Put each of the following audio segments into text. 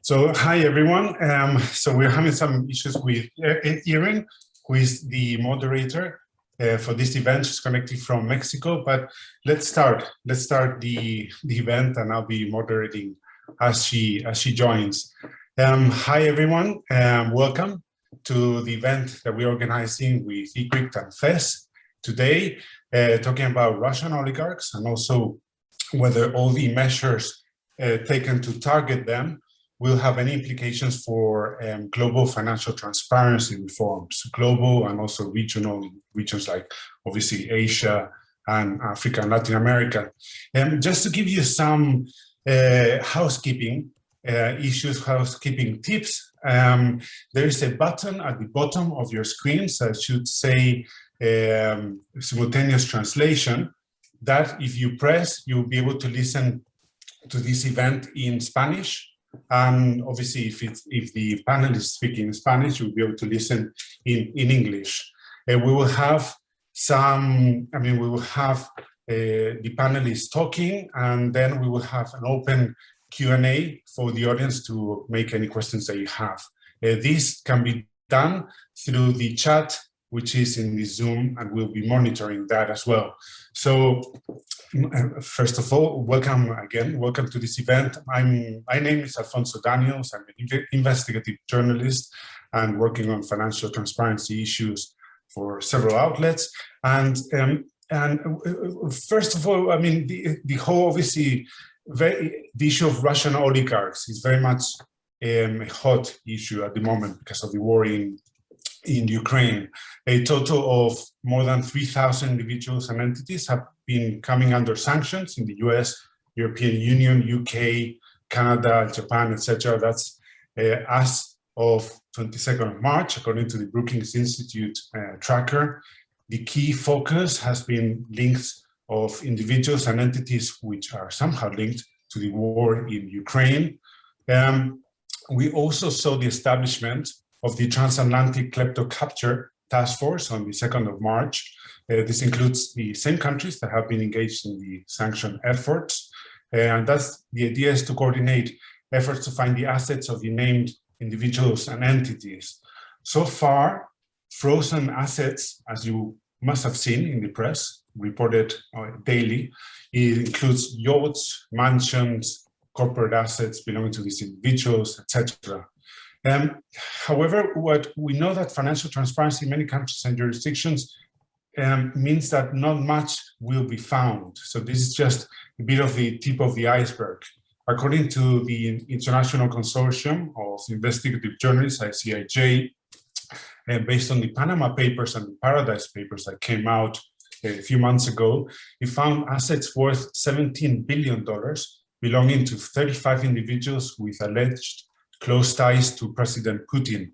So hi everyone. So we're having some issues with Erin, who is the moderator for this event. She's connected from Mexico, but let's start. Let's start the event, and I'll be moderating as she joins. Hi everyone. Welcome to the event that we're organizing with ICRICT and FES today, talking about Russian oligarchs and also whether all the measures taken to target them will have any implications for global financial transparency reforms, global and also regional regions like obviously Asia and Africa and Latin America. Just to give you some housekeeping issues, housekeeping tips, there is a button at the bottom of your screens that should say simultaneous translation, that if you press, you'll be able to listen to this event in Spanish. And obviously, if the panelists speak in Spanish, you'll be able to listen in English. We will have the panelists talking, and then we will have an open Q&A for the audience to make any questions that you have. This can be done through the chat, which is in the Zoom, and we'll be monitoring that as well. So first of all, welcome again. Welcome to this event. My name is Alfonso Daniels. I'm an investigative journalist and working on financial transparency issues for several outlets. And first of all, I mean, the whole, obviously, the issue of Russian oligarchs is very much a hot issue at the moment because of the war in Ukraine. A total of more than 3,000 individuals and entities have been coming under sanctions in the US, European Union, UK, Canada, Japan, etc. That's as of 22nd of March, according to the Brookings Institute tracker. The key focus has been links of individuals and entities which are somehow linked to the war in Ukraine. We also saw the establishment of the Transatlantic Klepto Capture Task Force on the 2nd of March. This includes the same countries that have been engaged in the sanction efforts. And that's the idea, is to coordinate efforts to find the assets of the named individuals and entities. So far, frozen assets, as you must have seen in the press, reported daily, it includes yachts, mansions, corporate assets belonging to these individuals, etc. However, what we know that financial transparency in many countries and jurisdictions means that not much will be found. So this is just a bit of the tip of the iceberg. According to the International Consortium of Investigative Journalists, ICIJ, based on the Panama Papers and the Paradise Papers that came out a few months ago, it found assets worth $17 billion belonging to 35 individuals with alleged close ties to President Putin.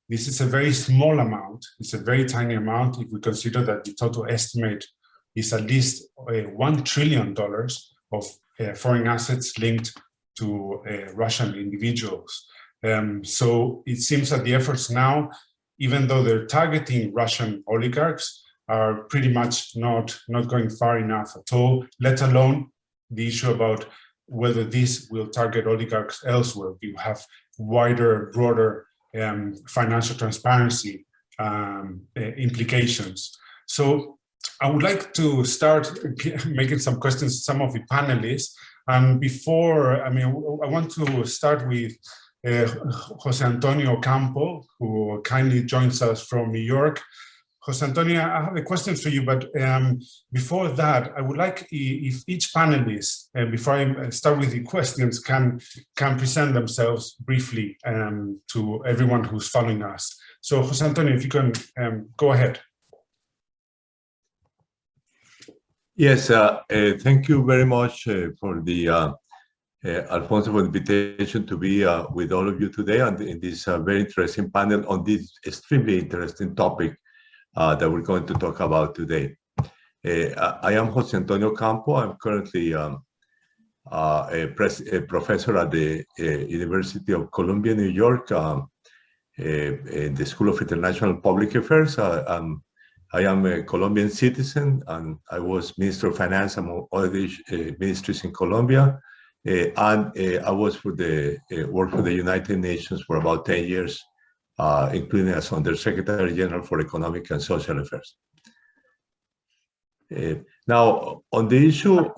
This is a very small amount. It's a very tiny amount if we consider that the total estimate is at least $1 trillion of foreign assets linked to Russian individuals. So it seems that the efforts now, even though they're targeting Russian oligarchs, are pretty much not going far enough at all, let alone the issue about whether this will target oligarchs elsewhere. You have wider, broader financial transparency implications. So I would like to start making some questions to some of the panelists. And before, I want to start with Jose Antonio Ocampo, who kindly joins us from New York. Jose Antonio, I have a question for you, but before that, I would like if each panelist, before I start with the questions, can present themselves briefly to everyone who's following us. So, Jose Antonio, if you can go ahead. Yes, thank you very much for the Alfonso, for the invitation to be with all of you today and in this very interesting panel on this extremely interesting topic that we're going to talk about today. I am Jose Antonio Ocampo. I'm currently a professor at the University of Columbia, New York, in the School of International Public Affairs. I am a Colombian citizen, and I was Minister of Finance among other ministries in Colombia I was for the work for the United Nations for about 10 years, including as Undersecretary General for Economic and Social Affairs. Now, on the issue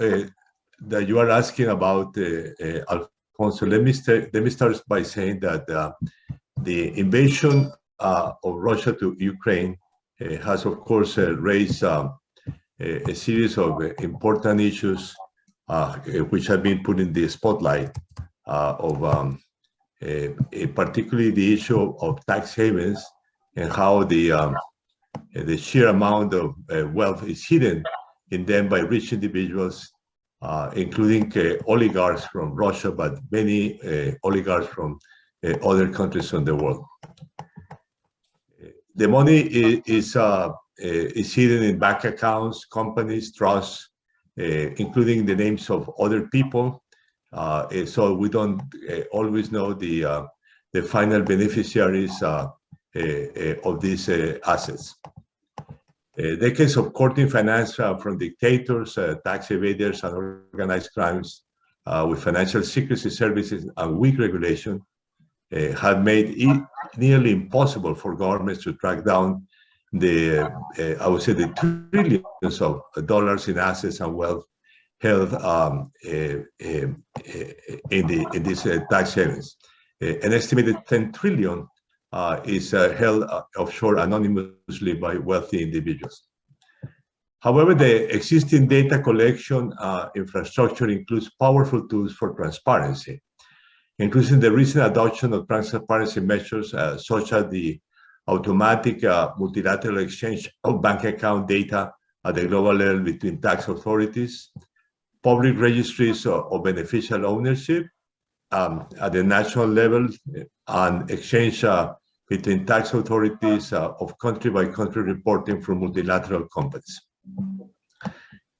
that you are asking about, Alfonso, let me start by saying that the invasion of Russia to Ukraine has, of course, raised a series of important issues which have been put in the spotlight particularly the issue of tax havens and how the sheer amount of wealth is hidden in them by rich individuals, including oligarchs from Russia, but many oligarchs from other countries in the world. The money is hidden in bank accounts, companies, trusts, including the names of other people. So we don't always know the final beneficiaries of these assets. Decades of courting finance from dictators, tax evaders, and organized crimes with financial secrecy services and weak regulation have made it nearly impossible for governments to track down I would say, the trillions of dollars in assets and wealth held in these tax havens. An estimated 10 trillion is held offshore anonymously by wealthy individuals. However, the existing data collection infrastructure includes powerful tools for transparency, including the recent adoption of transparency measures such as the automatic multilateral exchange of bank account data at the global level between tax authorities, public registries of beneficial ownership at the national level, and exchange between tax authorities of country-by-country reporting from multilateral companies.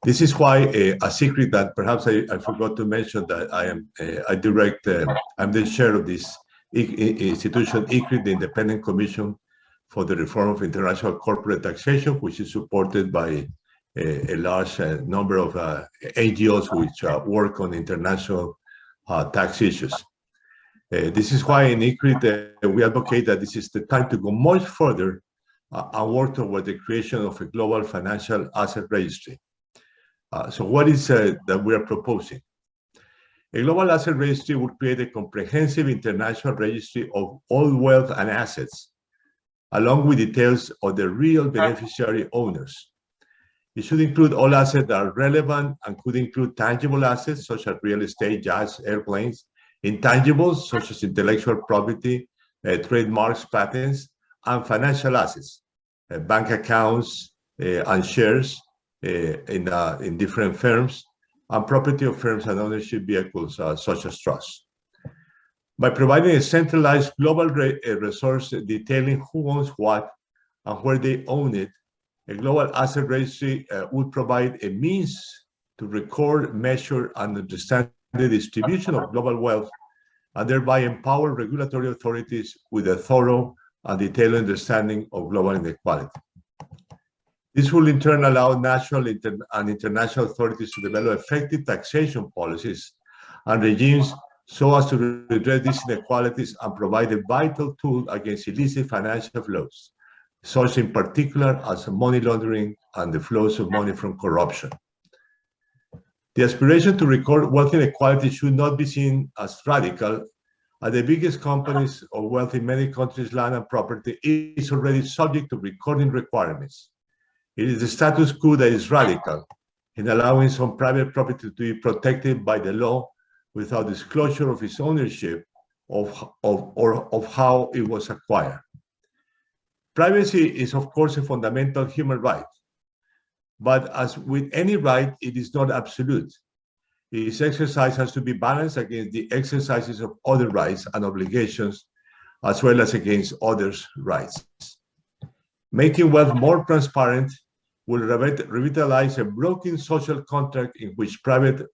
This is why a secret that perhaps I forgot to mention that I'm the chair of this institution, ICRICT, the Independent Commission for the Reform of International Corporate Taxation, which is supported by a large number of NGOs which work on international tax issues. This is why in ICRICT we advocate that this is the time to go much further and work toward the creation of a global financial asset registry. So what is that we are proposing? A global asset registry would create a comprehensive international registry of all wealth and assets, along with details of the real beneficiary owners. It should include all assets that are relevant and could include tangible assets such as real estate, yachts, airplanes, intangibles such as intellectual property, trademarks, patents, and financial assets, bank accounts and shares in different firms, and property of firms and ownership vehicles such as trusts. By providing a centralized global resource detailing who owns what and where they own it, a global asset registry would provide a means to record, measure, and understand the distribution of global wealth, and thereby empower regulatory authorities with a thorough and detailed understanding of global inequality. This will in turn allow national and international authorities to develop effective taxation policies and regimes so as to redress these inequalities and provide a vital tool against illicit financial flows, such in particular as money laundering and the flows of money from corruption. The aspiration to record wealth inequality should not be seen as radical, as the biggest companies of wealth in many countries' land and property is already subject to recording requirements. It is the status quo that is radical in allowing some private property to be protected by the law without disclosure of its ownership or of how it was acquired. Privacy is, of course, a fundamental human right, but as with any right, it is not absolute. Its exercise has to be balanced against the exercises of other rights and obligations, as well as against others' rights. Making wealth more transparent will revitalize a broken social contract in which private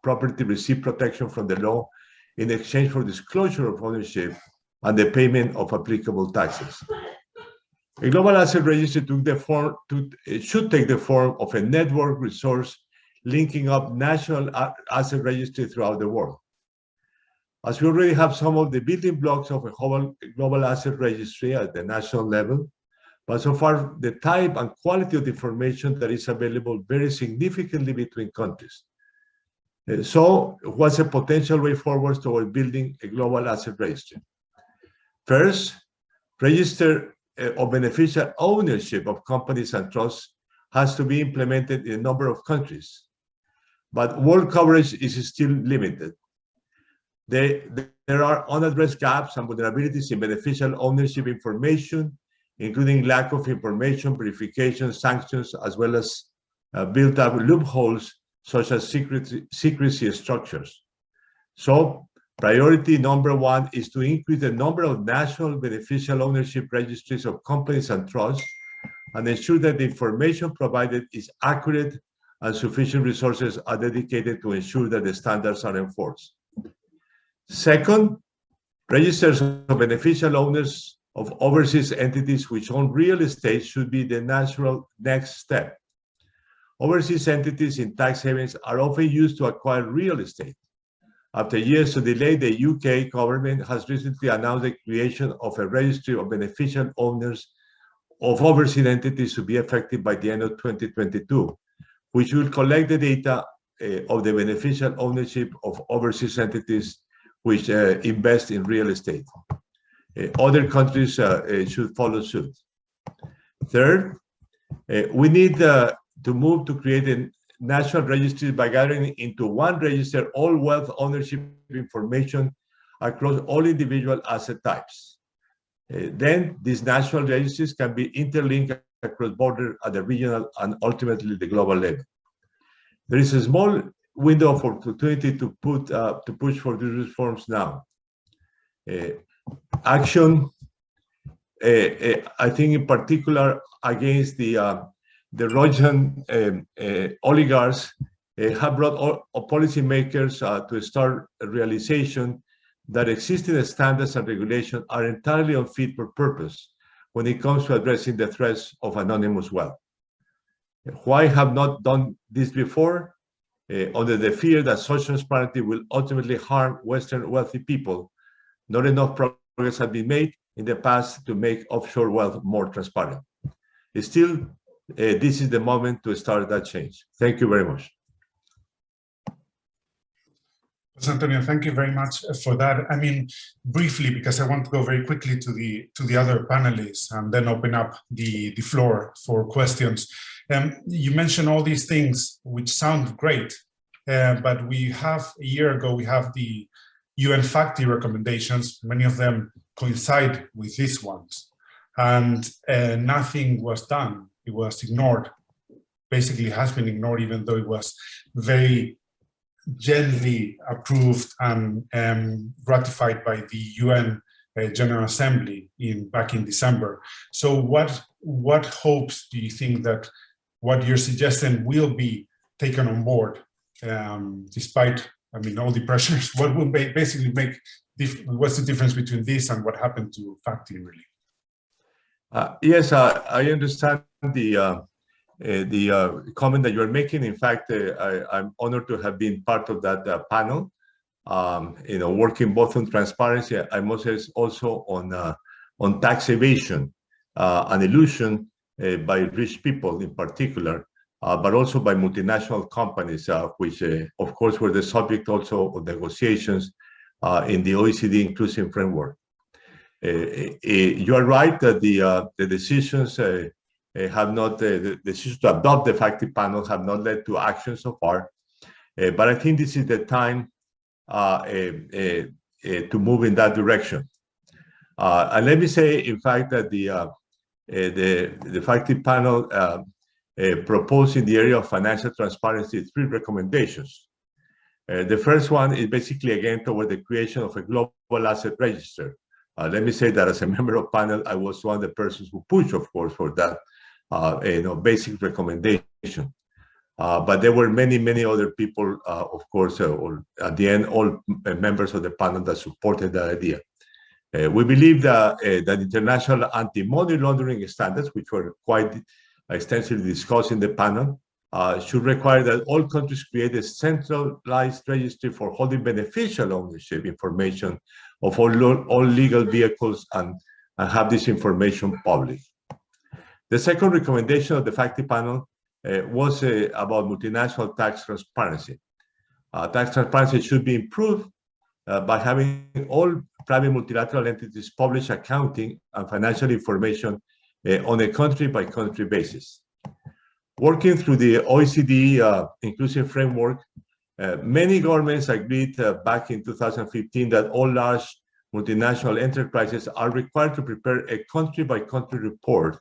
property receives protection from the law in exchange for disclosure of ownership and the payment of applicable taxes. A global asset registry should take the form of a network resource linking up national asset registry throughout the world. As we already have some of the building blocks of a global asset registry at the national level, but so far the type and quality of the information that is available varies significantly between countries. So what's a potential way forward toward building a global asset registry? First, register of beneficial ownership of companies and trusts has to be implemented in a number of countries, but world coverage is still limited. There are unaddressed gaps and vulnerabilities in beneficial ownership information, including lack of information, verification, sanctions, as well as built-up loopholes such as secrecy structures. So priority number one is to increase the number of national beneficial ownership registries of companies and trusts and ensure that the information provided is accurate and sufficient resources are dedicated to ensure that the standards are enforced. Second, registers of beneficial owners of overseas entities which own real estate should be the natural next step. Overseas entities in tax havens are often used to acquire real estate. After years of delay, the UK government has recently announced the creation of a registry of beneficial owners of overseas entities to be effective by the end of 2022, which will collect the data of the beneficial ownership of overseas entities which invest in real estate. Other countries should follow suit. Third, we need to move to create a national registry by gathering into one register all wealth ownership information across all individual asset types. Then these national registries can be interlinked across borders at the regional and ultimately the global level. There is a small window of opportunity to push for these reforms now. Action, I think in particular against the Russian oligarchs have brought policymakers to start a realization that existing standards and regulations are entirely unfit for purpose when it comes to addressing the threats of anonymous wealth. Why have not done this before? Under the fear that such transparency will ultimately harm Western wealthy people. Not enough progress has been made in the past to make offshore wealth more transparent. Still, this is the moment to start that change. Thank you very much. Antonio, thank you very much for that. I mean, briefly, because I want to go very quickly to the other panelists and then open up the floor for questions. You mentioned all these things which sound great, but we have a year ago, we have the UN FACTI recommendations. Many of them coincide with these ones, and nothing was done. It was ignored. Basically, has been ignored, even though it was very gently approved and ratified by the UN General Assembly back in December. So what hopes do you think that what you're suggesting will be taken on board, despite, I mean, all the pressures? What will basically make, what's the difference between this and what happened to FACTI, really? Yes, I understand the comment that you're making. In fact, I'm honored to have been part of that panel. Working both on transparency, I must say also on tax evasion and illusion by rich people in particular, but also by multinational companies, which of course were the subject also of negotiations in the OECD inclusive framework. You are right that the decisions have not, the decisions to adopt the FACTI panel have not led to action so far, but I think this is the time to move in that direction. And let me say, in fact, that the FACTI panel proposed in the area of financial transparency 3 recommendations. The first one is basically again toward the creation of a global asset register. Let me say that as a member of panel, I was one of the persons who pushed, of course, for that basic recommendation. But there were many other people, of course, or at the end, all members of the panel that supported that idea. We believe that international anti-money laundering standards, which were quite extensively discussed in the panel, should require that all countries create a centralized registry for holding beneficial ownership information of all legal vehicles and have this information public. The second recommendation of the FACTI panel was about multinational tax transparency. Tax transparency should be improved by having all private multilateral entities publish accounting and financial information on a country-by-country basis. Working through the OECD inclusive framework, many governments agreed back in 2015 that all large multinational enterprises are required to prepare a country-by-country report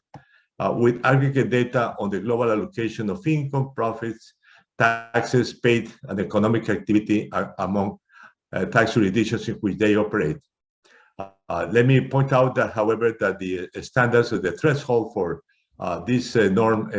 with aggregate data on the global allocation of income, profits, taxes paid, and economic activity among tax jurisdictions in which they operate. Let me point out that, however, that the standards of the threshold for this norm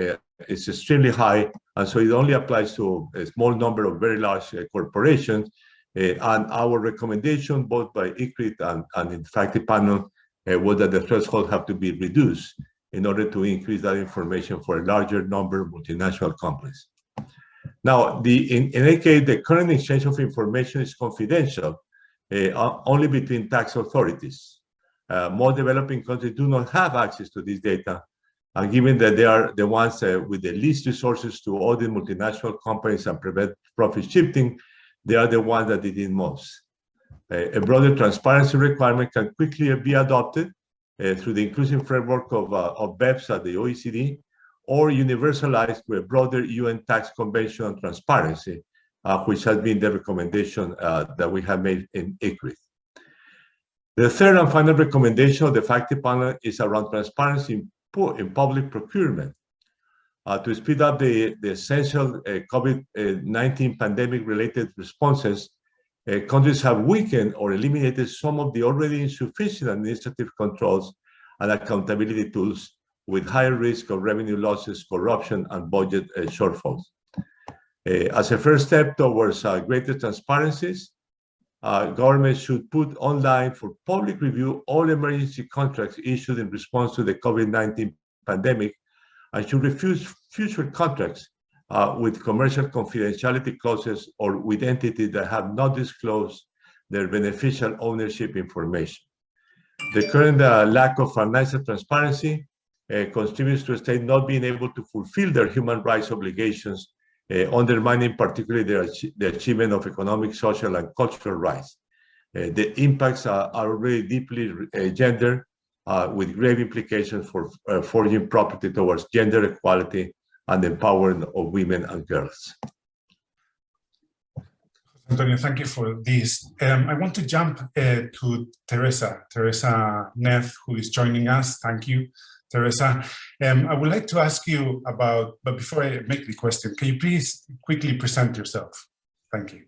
is extremely high, and so it only applies to a small number of very large corporations. And our recommendation, both by ICRICT and in fact the panel, was that the threshold have to be reduced in order to increase that information for a larger number of multinational companies. Now, in any case, the current exchange of information is confidential, only between tax authorities. More developing countries do not have access to this data, and given that they are the ones with the least resources to audit multinational companies and prevent profit shifting, they are the ones that did it most. A broader transparency requirement can quickly be adopted through the inclusive framework of BEPS at the OECD, or universalized with a broader UN tax convention on transparency, which has been the recommendation that we have made in ICRICT. The third and final recommendation of the FACTI panel is around transparency in public procurement. To speed up the essential COVID-19 pandemic-related responses, countries have weakened or eliminated some of the already insufficient administrative controls and accountability tools with higher risk of revenue losses, corruption, and budget shortfalls. As a first step towards greater transparencies, governments should put online for public review all emergency contracts issued in response to the COVID-19 pandemic, and should refuse future contracts with commercial confidentiality clauses or with entities that have not disclosed their beneficial ownership information. The current lack of financial transparency contributes to states not being able to fulfill their human rights obligations, undermining particularly the achievement of economic, social, and cultural rights. The impacts are already deeply gendered, with grave implications for forging property towards gender equality and empowering of women and girls. Antonio, thank you for this. I want to jump to Theresa Neef, who is joining us. Thank you, Theresa. I would like to ask you about, but before I make the question, can you please quickly present yourself? Thank you.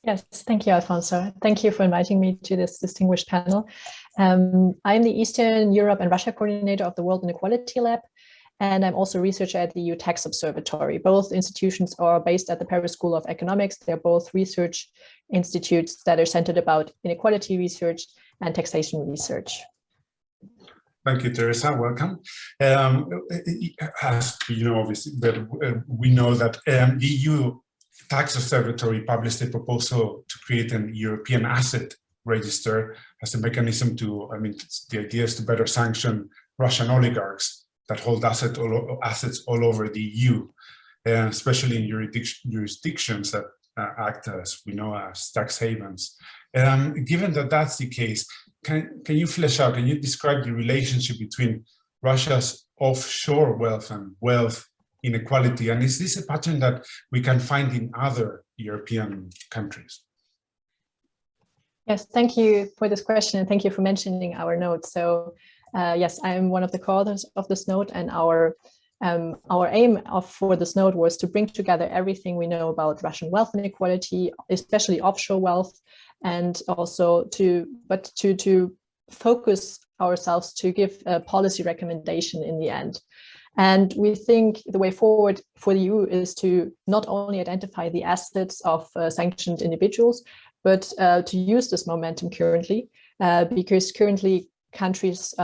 Yes, thank you, Alfonso. Thank you for inviting me to this distinguished panel. I'm the Eastern Europe and Russia coordinator of the World Inequality Lab, and I'm also a researcher at the EU Tax Observatory. Both institutions are based at the Paris School of Economics. They're both research institutes that are centered about inequality research and taxation research. Thank you, Theresa. Welcome. As you know, obviously, we know that the EU Tax Observatory published a proposal to create an European asset register as a mechanism to, the idea is to better sanction Russian oligarchs that hold assets all over the EU, especially in jurisdictions that act as, we know, as tax havens. Given that that's the case, can you flesh out, can you describe the relationship between Russia's offshore wealth and wealth inequality? And is this a pattern that we can find in other European countries? Yes, thank you for this question, and thank you for mentioning our note. So yes, I'm one of the co-authors of this note, and our aim for this note was to bring together everything we know about Russian wealth inequality, especially offshore wealth, and also to focus ourselves to give a policy recommendation in the end. And we think the way forward for the EU is to not only identify the assets of sanctioned individuals, but to use this momentum currently, because currently countries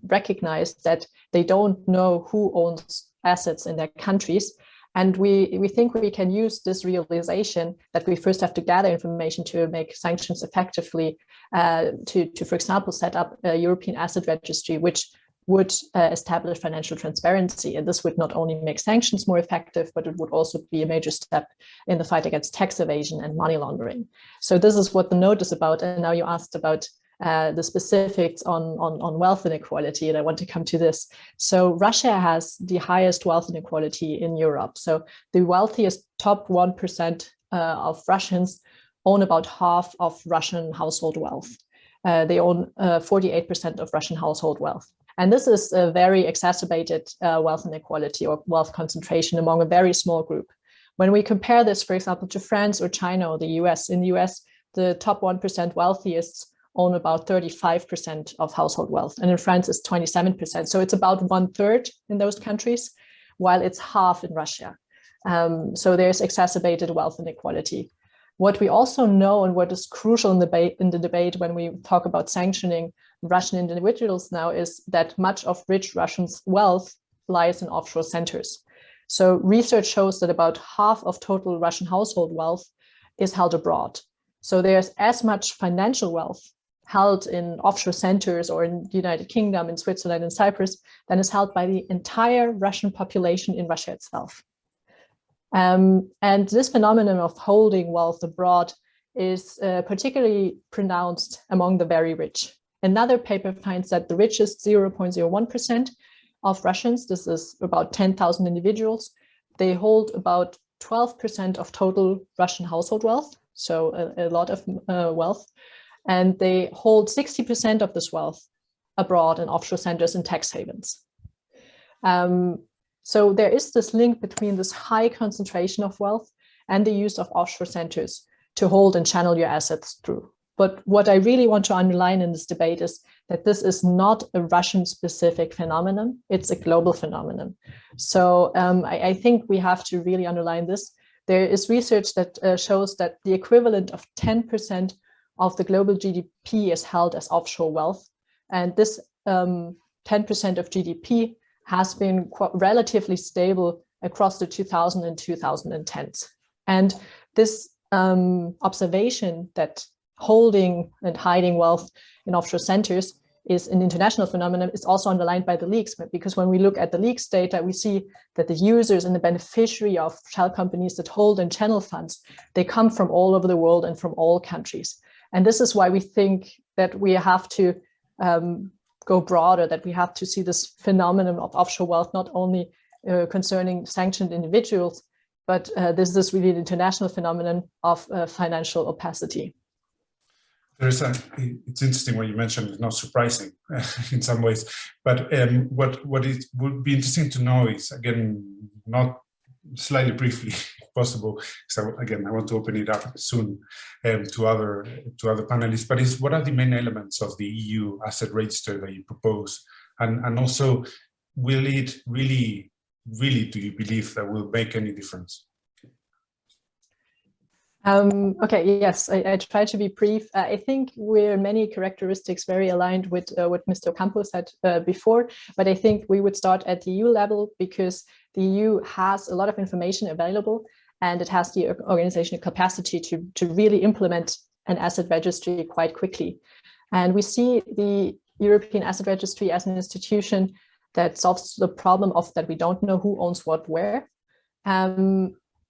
recognize that they don't know who owns assets in their countries. And we think we can use this realization that we first have to gather information to make sanctions effectively to, for example, set up a European asset registry, which would establish financial transparency. And this would not only make sanctions more effective, but it would also be a major step in the fight against tax evasion and money laundering. So this is what the note is about. And now you asked about the specifics on wealth inequality, and I want to come to this. So Russia has the highest wealth inequality in Europe. So the wealthiest top 1% of Russians own about half of Russian household wealth. They own 48% of Russian household wealth. And this is a very exacerbated wealth inequality or wealth concentration among a very small group. When we compare this, for example, to France or China or the US, in the US, the top 1% wealthiest own about 35% of household wealth. And in France, it's 27%. So it's about 1/3 in those countries, while it's half in Russia. So there's exacerbated wealth inequality. What we also know, and what is crucial in the debate when we talk about sanctioning Russian individuals now, is that much of rich Russians' wealth lies in offshore centers. So research shows that about half of total Russian household wealth is held abroad. So there's as much financial wealth held in offshore centers or in the United Kingdom, in Switzerland, and Cyprus, than is held by the entire Russian population in Russia itself. And this phenomenon of holding wealth abroad is particularly pronounced among the very rich. Another paper finds that the richest 0.01% of Russians, this is about 10,000 individuals, they hold about 12% of total Russian household wealth, so a lot of wealth. And they hold 60% of this wealth abroad in offshore centers and tax havens. So there is this link between this high concentration of wealth and the use of offshore centers to hold and channel your assets through. But what I really want to underline in this debate is that this is not a Russian-specific phenomenon, it's a global phenomenon. So I think we have to really underline this. There is research that shows that the equivalent of 10% of the global GDP is held as offshore wealth. And this 10% of GDP has been relatively stable across the 2000s and 2010s. And this observation that holding and hiding wealth in offshore centers is an international phenomenon is also underlined by the leaks, because when we look at the leaks data, we see that the users and the beneficiary of shell companies that hold and channel funds, they come from all over the world and from all countries. And this is why we think that we have to go broader, that we have to see this phenomenon of offshore wealth not only concerning sanctioned individuals, but this is really an international phenomenon of financial opacity. Theresa, it's interesting what you mentioned. It's not surprising in some ways, but what it would be interesting to know is, again, not slightly briefly, if possible, so again, I want to open it up soon to other panelists, but is what are the main elements of the EU asset register that you propose? And also, will it really, do you believe that will make any difference? Okay, yes, I try to be brief. I think we're many characteristics very aligned with what Mr. Ocampo said before, but I think we would start at the EU level because the EU has a lot of information available and it has the organizational capacity to really implement an asset registry quite quickly. And we see the European Asset Registry as an institution that solves the problem of that we don't know who owns what where.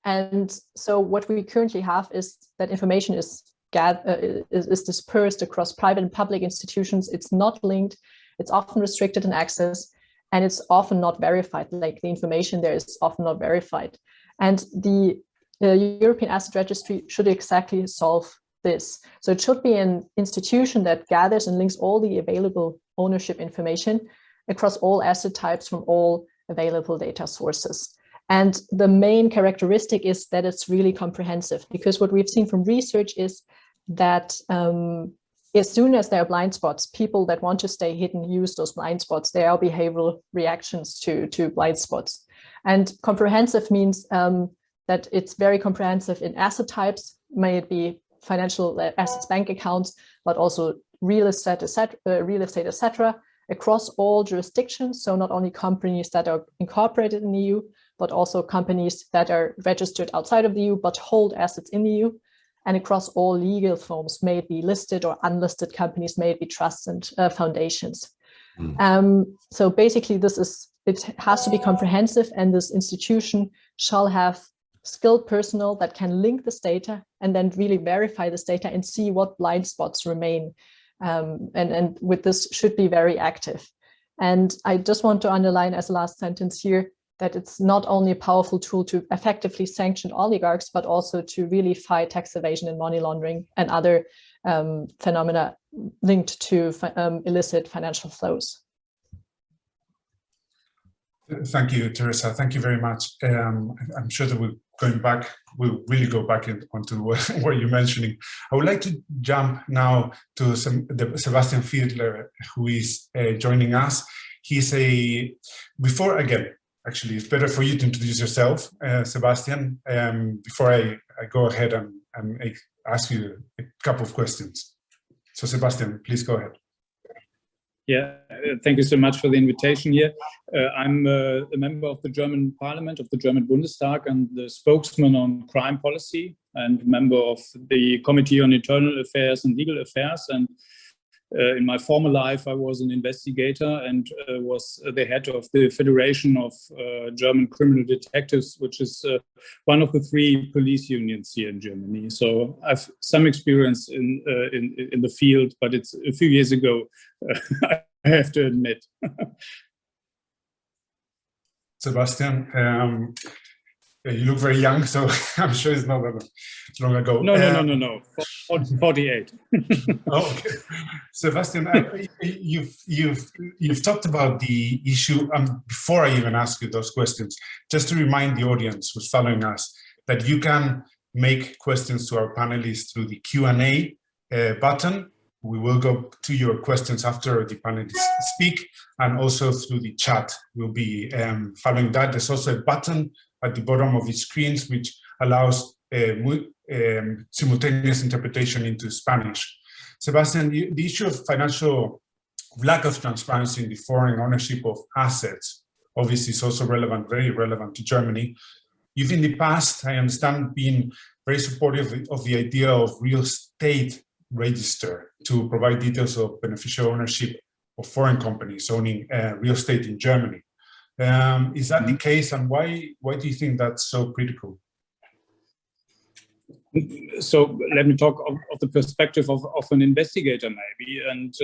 And so what we currently have is that information is dispersed across private and public institutions. It's not linked, it's often restricted in access, and it's often not verified. Like the information there is often not verified. And the European Asset Registry should exactly solve this. So it should be an institution that gathers and links all the available ownership information across all asset types from all available data sources. And the main characteristic is that it's really comprehensive, because what we've seen from research is that as soon as there are blind spots, people that want to stay hidden use those blind spots. There are behavioral reactions to blind spots. And comprehensive means that it's very comprehensive in asset types, may it be financial assets, bank accounts, but also real estate, etc., across all jurisdictions. So not only companies that are incorporated in the EU, but also companies that are registered outside of the EU but hold assets in the EU, and across all legal forms, may it be listed or unlisted companies, may it be trusts and foundations. So basically, it has to be comprehensive, and this institution shall have skilled personnel that can link this data and then really verify this data and see what blind spots remain. And with this should be very active. And I just want to underline as a last sentence here that it's not only a powerful tool to effectively sanction oligarchs, but also to really fight tax evasion and money laundering and other phenomena linked to illicit financial flows. Thank you, Theresa. Thank you very much. I'm sure that we'll really go back onto what you're mentioning. I would like to jump now to Sebastian Fiedler, who is joining us. He's actually, it's better for you to introduce yourself, Sebastian, before I go ahead and ask you a couple of questions. So Sebastian, please go ahead. Yeah, thank you so much for the invitation here. I'm a member of the German Parliament, of the German Bundestag, and the spokesman on crime policy, and member of the Committee on Internal Affairs and Legal Affairs. And in my former life, I was an investigator and was the head of the Federation of German Criminal Detectives, which is one of the 3 police unions here in Germany. So I've some experience in the field, but it's a few years ago, I have to admit. Sebastian, you look very young, so I'm sure it's not that long ago. No. 48. Oh, okay. Sebastian, you've talked about the issue. Before I even ask you those questions, just to remind the audience who's following us that you can make questions to our panelists through the Q&A button. We will go to your questions after the panelists speak, and also through the chat. We'll be following that. There's also a button at the bottom of the screens which allows simultaneous interpretation into Spanish. Sebastian, the issue of lack of transparency in the foreign ownership of assets obviously is also relevant, very relevant to Germany. You've in the past, I understand, been very supportive of the idea of real estate register to provide details of beneficial ownership of foreign companies owning real estate in Germany. Is that the case, and why do you think that's so critical? So let me talk of the perspective of an investigator, maybe, and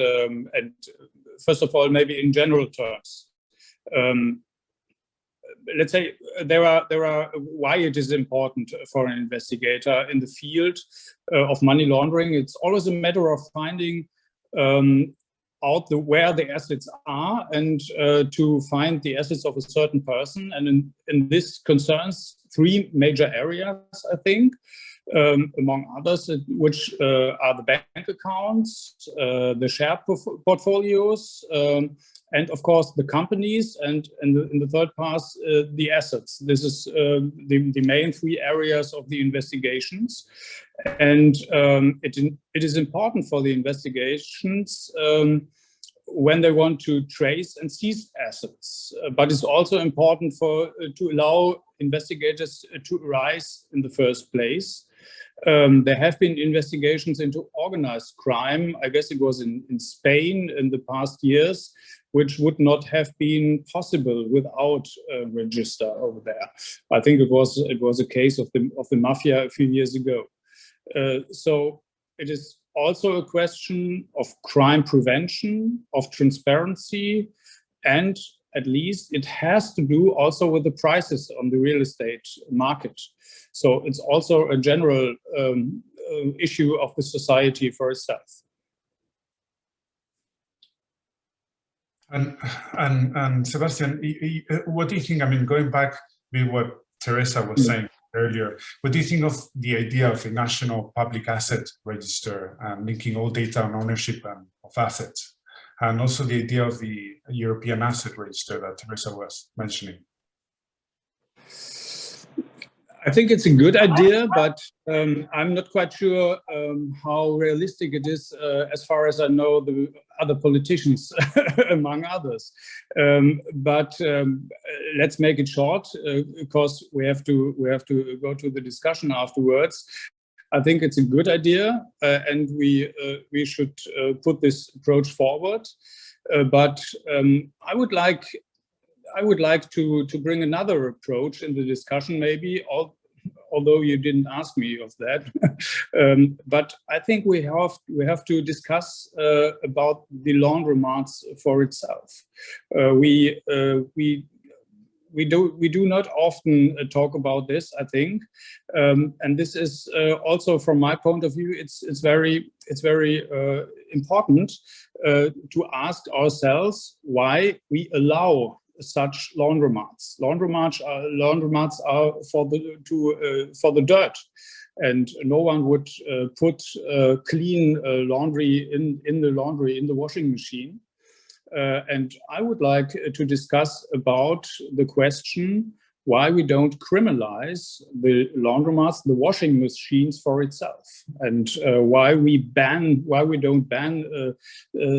first of all, maybe in general terms. Let's say there are why it is important for an investigator in the field of money laundering. It's always a matter of finding out where the assets are and to find the assets of a certain person. And in this concerns 3 major areas, I think, among others, which are the bank accounts, the share portfolios, and of course the companies, and in the third part, the assets. This is the main 3 areas of the investigations. And it is important for the investigations when they want to trace and seize assets, but it's also important to allow investigators to arise in the first place. There have been investigations into organized crime. I guess it was in Spain in the past years, which would not have been possible without a register over there. I think it was a case of the mafia a few years ago. So it is also a question of crime prevention, of transparency, and at least it has to do also with the prices on the real estate market. So it's also a general issue of the society for itself. And Sebastian, what do you think? I mean, going back to what Theresa was saying earlier, what do you think of the idea of a national public asset register and linking all data on ownership of assets, and also the idea of the European asset register that Theresa was mentioning? I think it's a good idea, but I'm not quite sure how realistic it is, as far as I know the other politicians, among others. But let's make it short, because we have to go to the discussion afterwards. I think it's a good idea, and we should put this approach forward. But I would like to bring another approach in the discussion, maybe, although you didn't ask me of that. But I think we have to discuss about the laundromats for itself. We do not often talk about this, I think, and this is also, from my point of view, it's very important to ask ourselves why we allow such laundromats. Laundromats are for the dirt, and no one would put clean laundry in the washing machine. And I would like to discuss about the question why we don't criminalize the laundromats, the washing machines for itself, and why we don't ban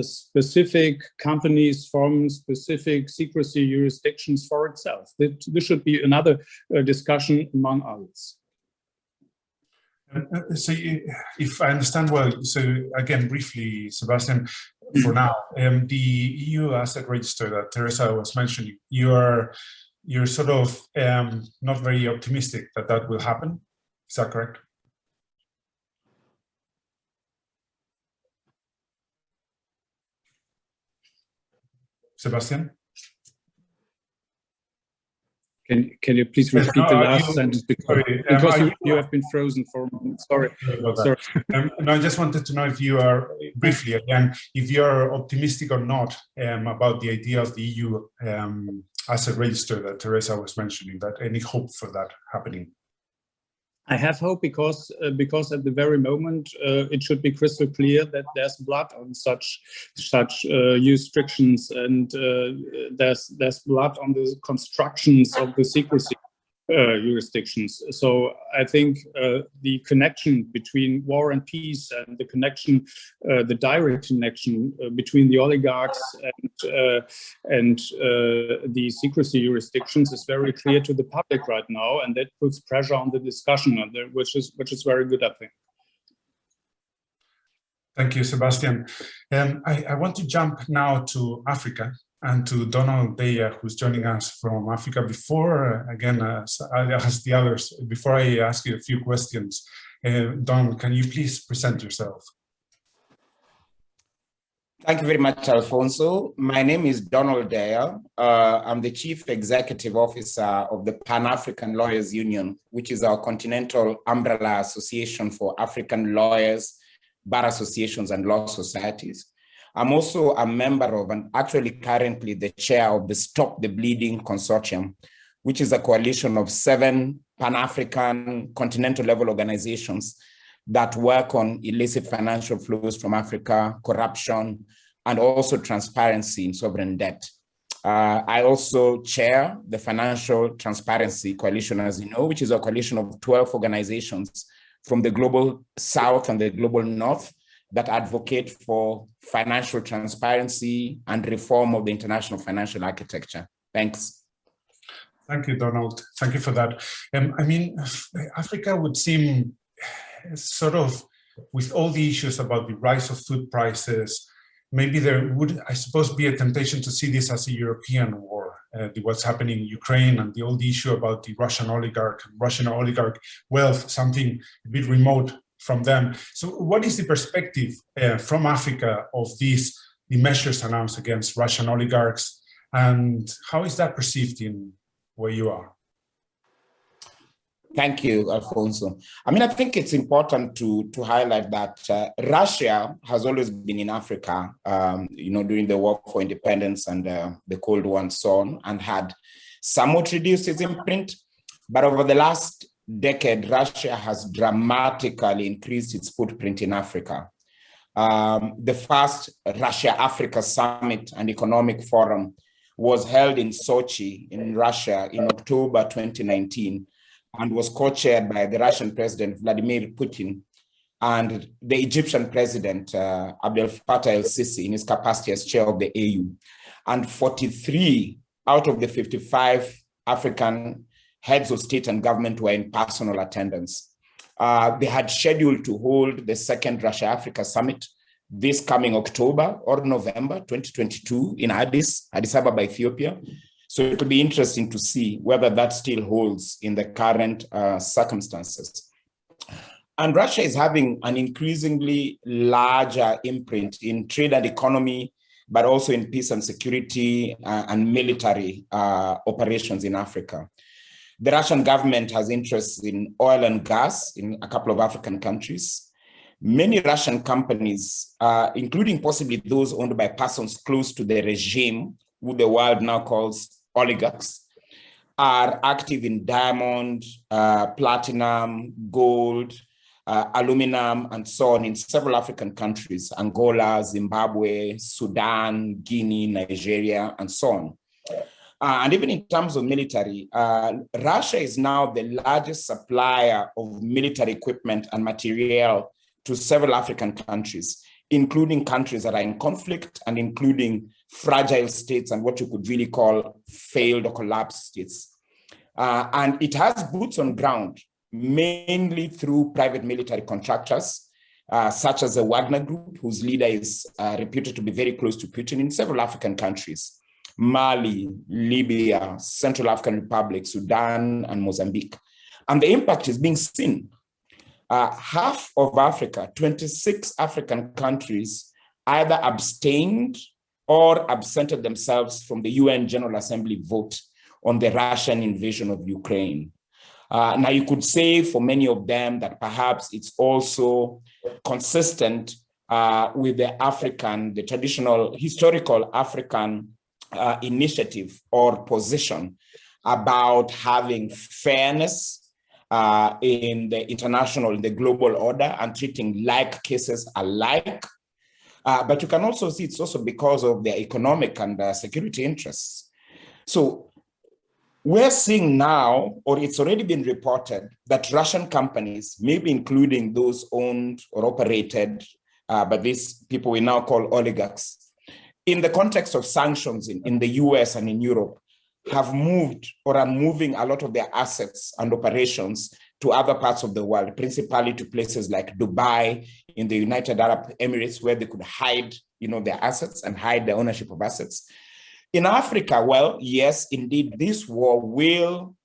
specific companies from specific secrecy jurisdictions for itself. This should be another discussion among others. So, if I understand well, so again, briefly, Sebastian, for now, the EU asset register that Theresa was mentioning, you're sort of not very optimistic that will happen. Is that correct? Sebastian? Can you please repeat the last sentence, because you have been frozen for a moment. Sorry. No, I just wanted to know if you are, briefly again, if you are optimistic or not about the idea of the EU asset register that Theresa was mentioning, that any hope for that happening? I have hope because at the very moment it should be crystal clear that there's blood on such jurisdictions, and there's blood on the constructions of the secrecy jurisdictions. So I think the connection between war and peace, and the connection, the direct connection between the oligarchs and the secrecy jurisdictions is very clear to the public right now, and that puts pressure on the discussion, which is very good, I think. Thank you, Sebastian. I want to jump now to Africa and to Donald Deya, who's joining us from Africa. Before, again, as I ask the others, before I ask you a few questions, Don, can you please present yourself? Thank you very much, Alfonso. My name is Donald Deya. I'm the Chief Executive Officer of the Pan-African Lawyers Union, which is our continental umbrella association for African lawyers, bar associations, and law societies. I'm also a member of, and actually currently the chair of, the Stop the Bleeding Consortium, which is a coalition of 7 Pan-African continental level organizations that work on illicit financial flows from Africa, corruption, and also transparency in sovereign debt. I also chair the Financial Transparency Coalition, as you know, which is a coalition of 12 organizations from the global South and the global North that advocate for financial transparency and reform of the international financial architecture. Thanks. Thank you, Donald. Thank you for that. I mean, Africa would seem sort of, with all the issues about the rise of food prices, maybe there would, I suppose, be a temptation to see this as a European war. What's happening in Ukraine, and the old issue about the Russian oligarch wealth, something a bit remote from them. So what is the perspective from Africa of the measures announced against Russian oligarchs, and how is that perceived in where you are? Thank you, Alfonso. I mean, I think it's important to highlight that Russia has always been in Africa, during the War for Independence and the Cold War and so on, and had somewhat reduced its imprint. But over the last decade, Russia has dramatically increased its footprint in Africa. The first Russia-Africa Summit and Economic Forum was held in Sochi in Russia in October 2019. and was co-chaired by the Russian President Vladimir Putin and the Egyptian President Abdel Fattah el-Sisi in his capacity as chair of the AU. And 43 out of the 55 African heads of state and government were in personal attendance. They had scheduled to hold the second Russia-Africa Summit this coming October or November 2022 in Addis Ababa, Ethiopia. So it will be interesting to see whether that still holds in the current circumstances. And Russia is having an increasingly larger imprint in trade and economy, but also in peace and security and military operations in Africa. The Russian government has interests in oil and gas in a couple of African countries. Many Russian companies, including possibly those owned by persons close to the regime, who the world now calls oligarchs, are active in diamond, platinum, gold, aluminum, and so on in several African countries: Angola, Zimbabwe, Sudan, Guinea, Nigeria, and so on. And even in terms of military, Russia is now the largest supplier of military equipment and materiel to several African countries, including countries that are in conflict and including fragile states and what you could really call failed or collapsed states. And it has boots on ground, mainly through private military contractors, such as the Wagner Group, whose leader is reputed to be very close to Putin in several African countries: Mali, Libya, Central African Republic, Sudan, and Mozambique. And the impact is being seen. Half of Africa, 26 African countries, either abstained or absented themselves from the UN General Assembly vote on the Russian invasion of Ukraine. Now, you could say for many of them that perhaps it's also consistent with the traditional, historical African initiative or position about having fairness in the global order and treating like cases alike. But you can also see it's also because of their economic and security interests. So we're seeing now, or it's already been reported, that Russian companies, maybe including those owned or operated by these people we now call oligarchs, in the context of sanctions in the US and in Europe, have moved or are moving a lot of their assets and operations to other parts of the world, principally to places like Dubai, in the United Arab Emirates, where they could hide, their assets and hide their ownership of assets. In Africa, well, yes, indeed, this war will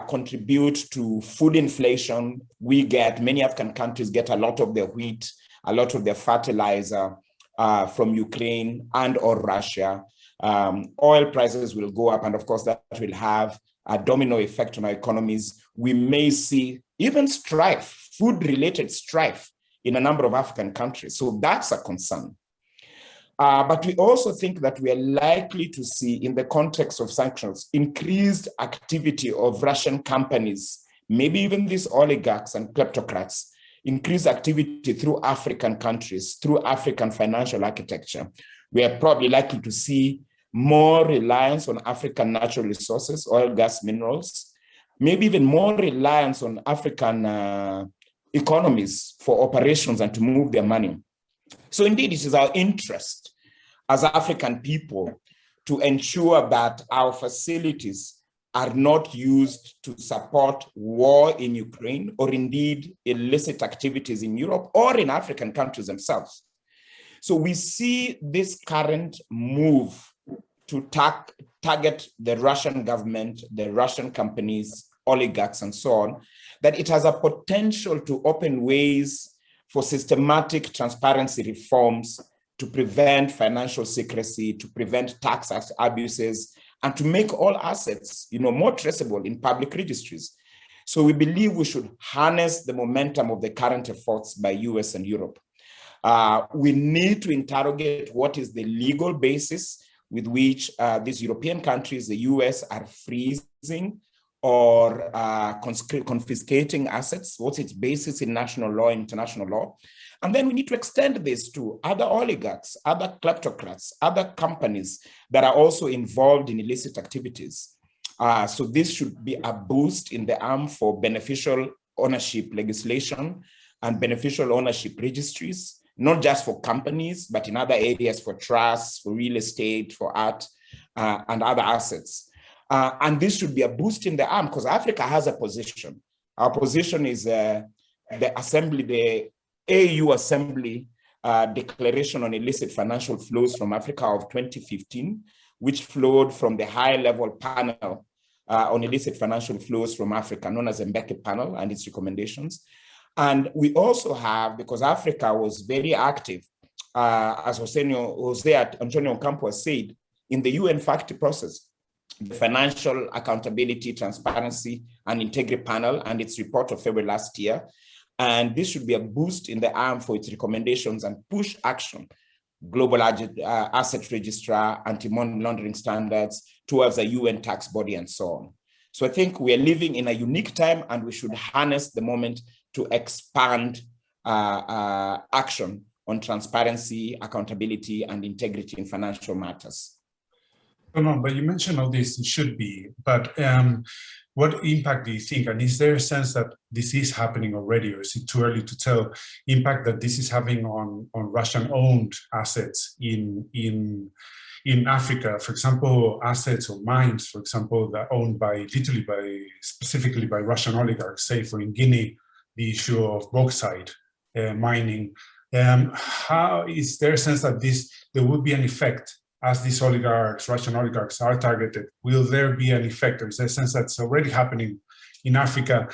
contribute to food inflation. Many African countries get a lot of their wheat, a lot of their fertilizer from Ukraine and or Russia. Oil prices will go up, and of course that will have a domino effect on our economies. We may see even strife, food-related strife in a number of African countries. So that's a concern. But we also think that we are likely to see, in the context of sanctions, increased activity of Russian companies, maybe even these oligarchs and kleptocrats, increased activity through African countries, through African financial architecture. We are probably likely to see more reliance on African natural resources, oil, gas, minerals, maybe even more reliance on African economies for operations and to move their money. So indeed, it is our interest as African people to ensure that our facilities are not used to support war in Ukraine or indeed illicit activities in Europe or in African countries themselves. So we see this current move to target the Russian government, the Russian companies, oligarchs, and so on, that it has a potential to open ways for systematic transparency reforms to prevent financial secrecy, to prevent tax abuses, and to make all assets, more traceable in public registries. So we believe we should harness the momentum of the current efforts by US and Europe. We need to interrogate what is the legal basis with which these European countries, the US, are freezing or confiscating assets. What's its basis in national law, international law? And then we need to extend this to other oligarchs, other kleptocrats, other companies that are also involved in illicit activities. So this should be a boost in the arm for beneficial ownership legislation and beneficial ownership registries, not just for companies, but in other areas for trusts, for real estate, for art, and other assets. And this should be a boost in the arm because Africa has a position. Our position is the Assembly, the AU Assembly Declaration on Illicit Financial Flows from Africa of 2015, which flowed from the high-level panel on illicit financial flows from Africa, known as the Mbeki panel, and its recommendations. And we also have, because Africa was very active, as Antonio Ocampo said, in the UN FACT process, the Financial Accountability, Transparency, and Integrity Panel, and its report of February last year. And this should be a boost in the arm for its recommendations and push action, global asset registrar, anti-money laundering standards towards a UN tax body and so on. So I think we are living in a unique time and we should harness the moment to expand action on transparency, accountability, and integrity in financial matters. No, but you mentioned all this, it should be, but what impact do you think, and is there a sense that this is happening already, or is it too early to tell, impact that this is having on Russian-owned assets in Africa, for example, assets or mines, for example, that are owned specifically by Russian oligarchs, say for in Guinea, the issue of bauxite mining. How is there a sense that there would be an effect as these oligarchs, Russian oligarchs, are targeted? Will there be an effect, or is there a sense that's already happening in Africa?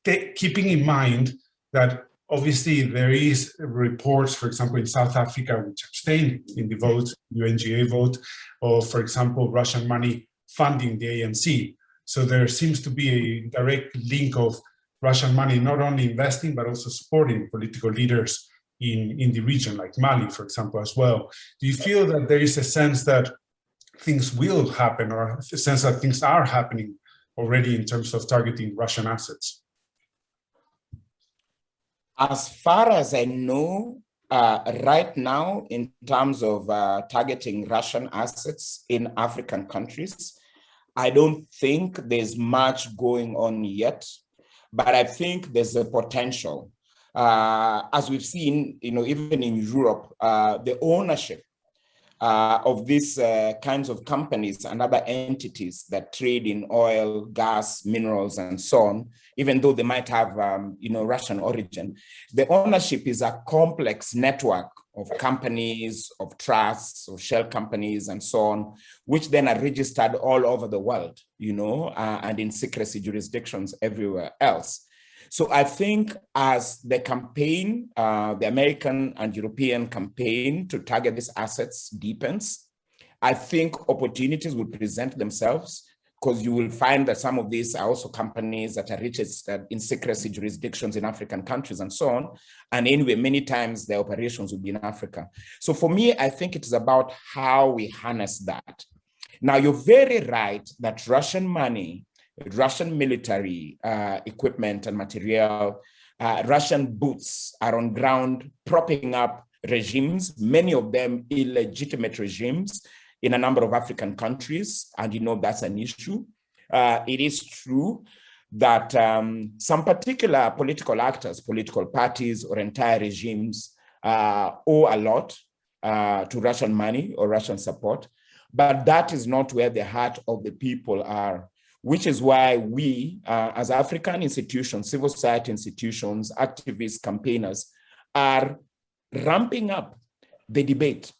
Keeping in mind that obviously there is reports, for example, in South Africa, which abstained in the vote, UNGA vote, or for example, Russian money funding the ANC. So there seems to be a direct link of Russian money not only investing, but also supporting political leaders in the region, like Mali, for example, as well. Do you feel that there is a sense that things will happen, or a sense that things are happening already in terms of targeting Russian assets? As far as I know, right now, in terms of targeting Russian assets in African countries, I don't think there's much going on yet, but I think there's a potential. As we've seen, even in Europe, the ownership of these kinds of companies and other entities that trade in oil, gas, minerals, and so on, even though they might have, Russian origin, the ownership is a complex network of companies, of trusts, of shell companies, and so on, which then are registered all over the world, and in secrecy jurisdictions everywhere else. So I think as the campaign, the American and European campaign to target these assets deepens, I think opportunities will present themselves, because you will find that some of these are also companies that are registered in secrecy jurisdictions in African countries and so on. And anyway, many times their operations will be in Africa. So for me, I think it is about how we harness that. Now, you're very right that Russian money, Russian military equipment and material, Russian boots are on ground propping up regimes, many of them illegitimate regimes in a number of African countries, and that's an issue. It is true that some particular political actors, political parties, or entire regimes owe a lot to Russian money or Russian support, but that is not where the heart of the people are. Which is why we, as African institutions, civil society institutions, activists, campaigners, are ramping up the debate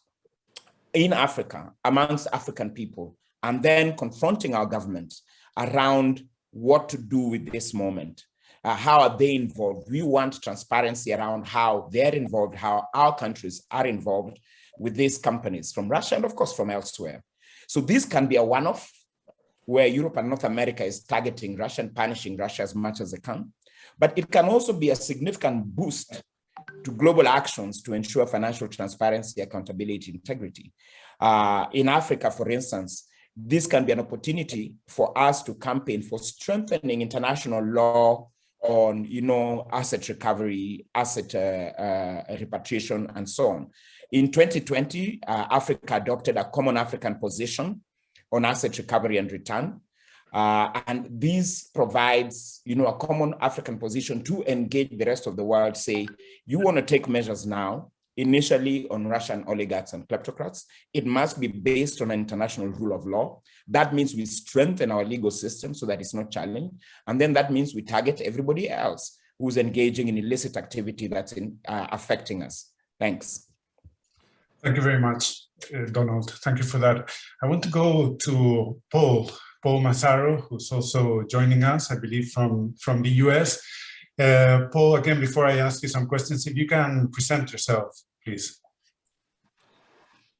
in Africa, amongst African people, and then confronting our governments around what to do with this moment. How are they involved? We want transparency around how they're involved, how our countries are involved with these companies from Russia and, of course, from elsewhere. So this can be a one-off, where Europe and North America is targeting Russia and punishing Russia as much as they can. But it can also be a significant boost to global actions to ensure financial transparency, accountability, integrity. In Africa, for instance, this can be an opportunity for us to campaign for strengthening international law on, asset recovery, asset repatriation, and so on. In 2020, Africa adopted a common African position on asset recovery and return. And this provides, a common African position to engage the rest of the world, say, you want to take measures now, initially on Russian oligarchs and kleptocrats. It must be based on an international rule of law. That means we strengthen our legal system so that it's not challenged. And then that means we target everybody else who's engaging in illicit activity that's affecting us. Thanks. Thank you very much, Donald. Thank you for that. I want to go to Paul Massaro, who's also joining us, I believe, from the US. Paul, again, before I ask you some questions, if you can present yourself, please.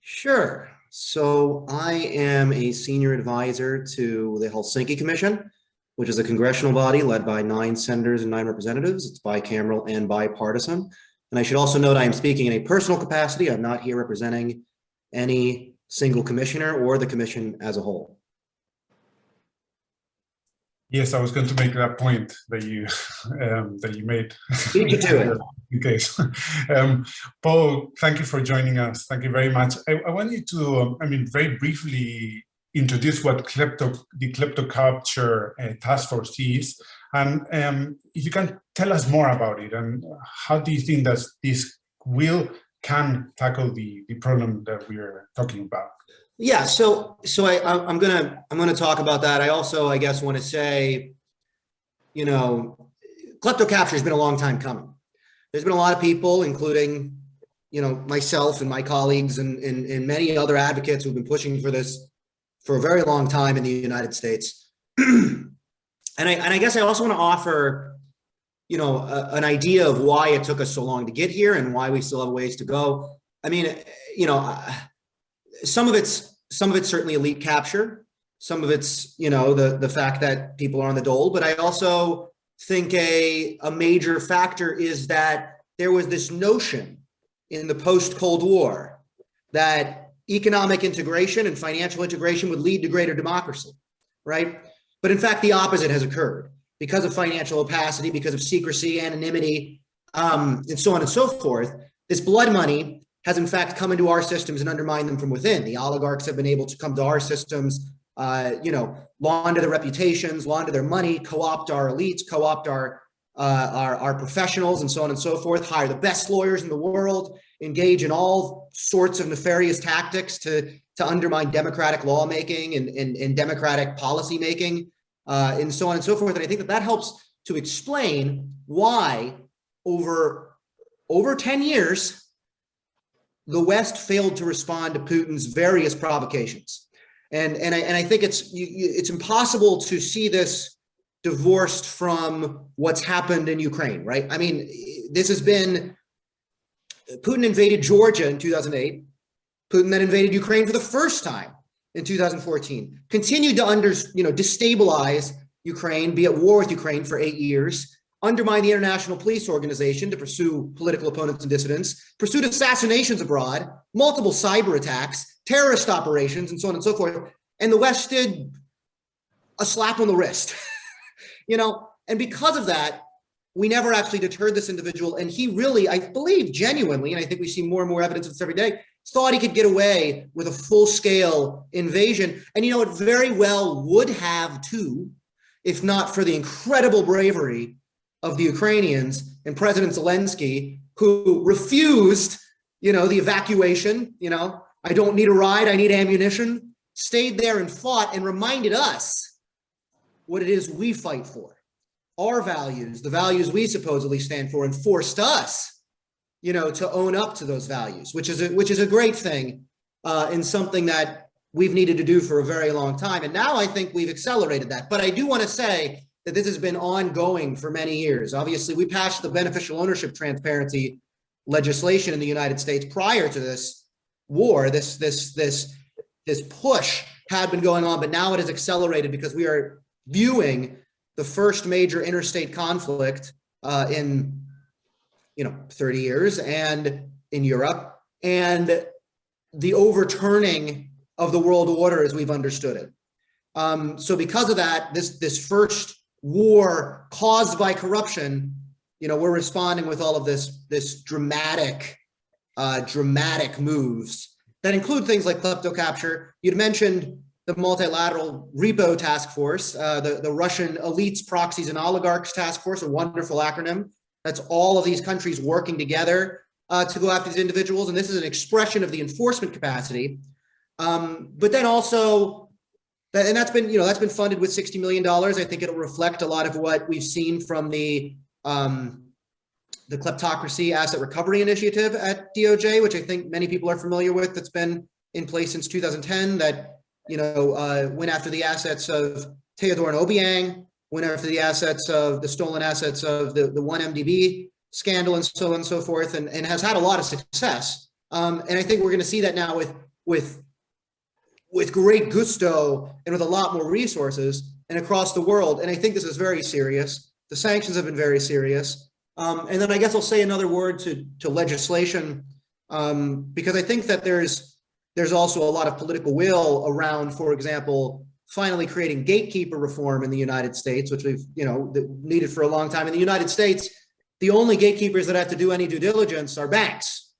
Sure. So I am a senior advisor to the Helsinki Commission, which is a congressional body led by 9 senators and 9 representatives. It's bicameral and bipartisan. And I should also note I am speaking in a personal capacity. I'm not here representing any single commissioner or the commission as a whole. Yes, I was going to make that point that you made. Beat you to it. In case. Paul, thank you for joining us. Thank you very much. I want you to, very briefly introduce what the klepto capture task force is, and if you can tell us more about it, and how do you think that this can tackle the problem that we are talking about? Yeah, so I'm gonna talk about that. I also, I guess, want to say, klepto capture has been a long time coming. There's been a lot of people, including, myself and my colleagues and many other advocates who've been pushing for this for a very long time in the United States. And I guess I also want to offer, an idea of why it took us so long to get here and why we still have ways to go. Some of it's certainly elite capture. Some of it's, the fact that people are on the dole. But I also think a major factor is that there was this notion in the post-Cold War that economic integration and financial integration would lead to greater democracy, right? But in fact, the opposite has occurred because of financial opacity, because of secrecy, anonymity, and so on and so forth. This blood money has in fact come into our systems and undermined them from within. The oligarchs have been able to come to our systems, launder their reputations, launder their money, co-opt our elites, co-opt our professionals, and so on and so forth, hire the best lawyers in the world, engage in all sorts of nefarious tactics to undermine democratic lawmaking and democratic policymaking, and so on and so forth. And I think that helps to explain why over 10 years, the West failed to respond to Putin's various provocations. And I think it's impossible to see this divorced from what's happened in Ukraine, right? This has been, Putin invaded Georgia in 2008. Putin then invaded Ukraine for the first time in 2014, continued to destabilize Ukraine, be at war with Ukraine for 8 years, undermine the International Police Organization to pursue political opponents and dissidents, pursued assassinations abroad, multiple cyber attacks, terrorist operations, and so on and so forth. And the West did a slap on the wrist, and because of that, we never actually deterred this individual. And he really, I believe genuinely, and I think we see more and more evidence of this every day, thought he could get away with a full-scale invasion. And it very well would have too, if not for the incredible bravery of the Ukrainians and President Zelensky, who refused, the evacuation. I don't need a ride, I need ammunition. Stayed there and fought and reminded us what it is we fight for, our values, the values we supposedly stand for, and forced us, to own up to those values, which is a great thing, and something that we've needed to do for a very long time. And now I think we've accelerated that. But I do want to say that this has been ongoing for many years. Obviously, we passed the beneficial ownership transparency legislation in the United States prior to this war. This push had been going on, but now it has accelerated because we are viewing the first major interstate conflict in 30 years and in Europe, and the overturning of the world order as we've understood it. So because of that, this first war caused by corruption, we're responding with all of this dramatic moves that include things like klepto capture. You'd mentioned the Multilateral Repo Task Force, the Russian Elites, Proxies, and Oligarchs Task Force, a wonderful acronym. That's all of these countries working together to go after these individuals. And this is an expression of the enforcement capacity. But then also, and that's been, that's been funded with $60 million. I think it'll reflect a lot of what we've seen from the Kleptocracy Asset Recovery Initiative at DOJ, which I think many people are familiar with, that's been in place since 2010, that went after the assets of Theodore and Obiang, went after the assets of the stolen assets of the 1MDB scandal and so on and so forth, and has had a lot of success. And I think we're going to see that now with great gusto and with a lot more resources and across the world. And I think this is very serious. The sanctions have been very serious. And then I guess I'll say another word to legislation, because I think that there's also a lot of political will around, for example, finally creating gatekeeper reform in the United States, which we've needed for a long time. In the United States, the only gatekeepers that have to do any due diligence are banks.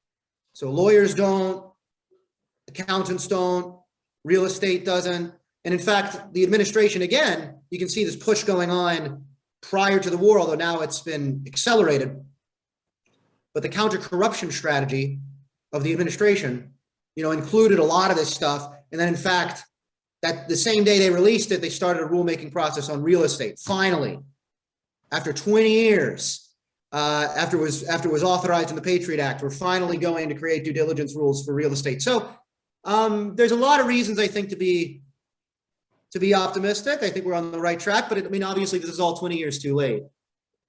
So lawyers don't, accountants don't, real estate doesn't. And in fact, the administration, again, you can see this push going on prior to the war, although now it's been accelerated. But the counter-corruption strategy of the administration, included a lot of this stuff. And then in fact, that the same day they released it, they started a rulemaking process on real estate. Finally, after 20 years, after it was authorized in the Patriot Act, we're finally going to create due diligence rules for real estate. So there's a lot of reasons, I think, to be optimistic. I think we're on the right track, but obviously this is all 20 years too late.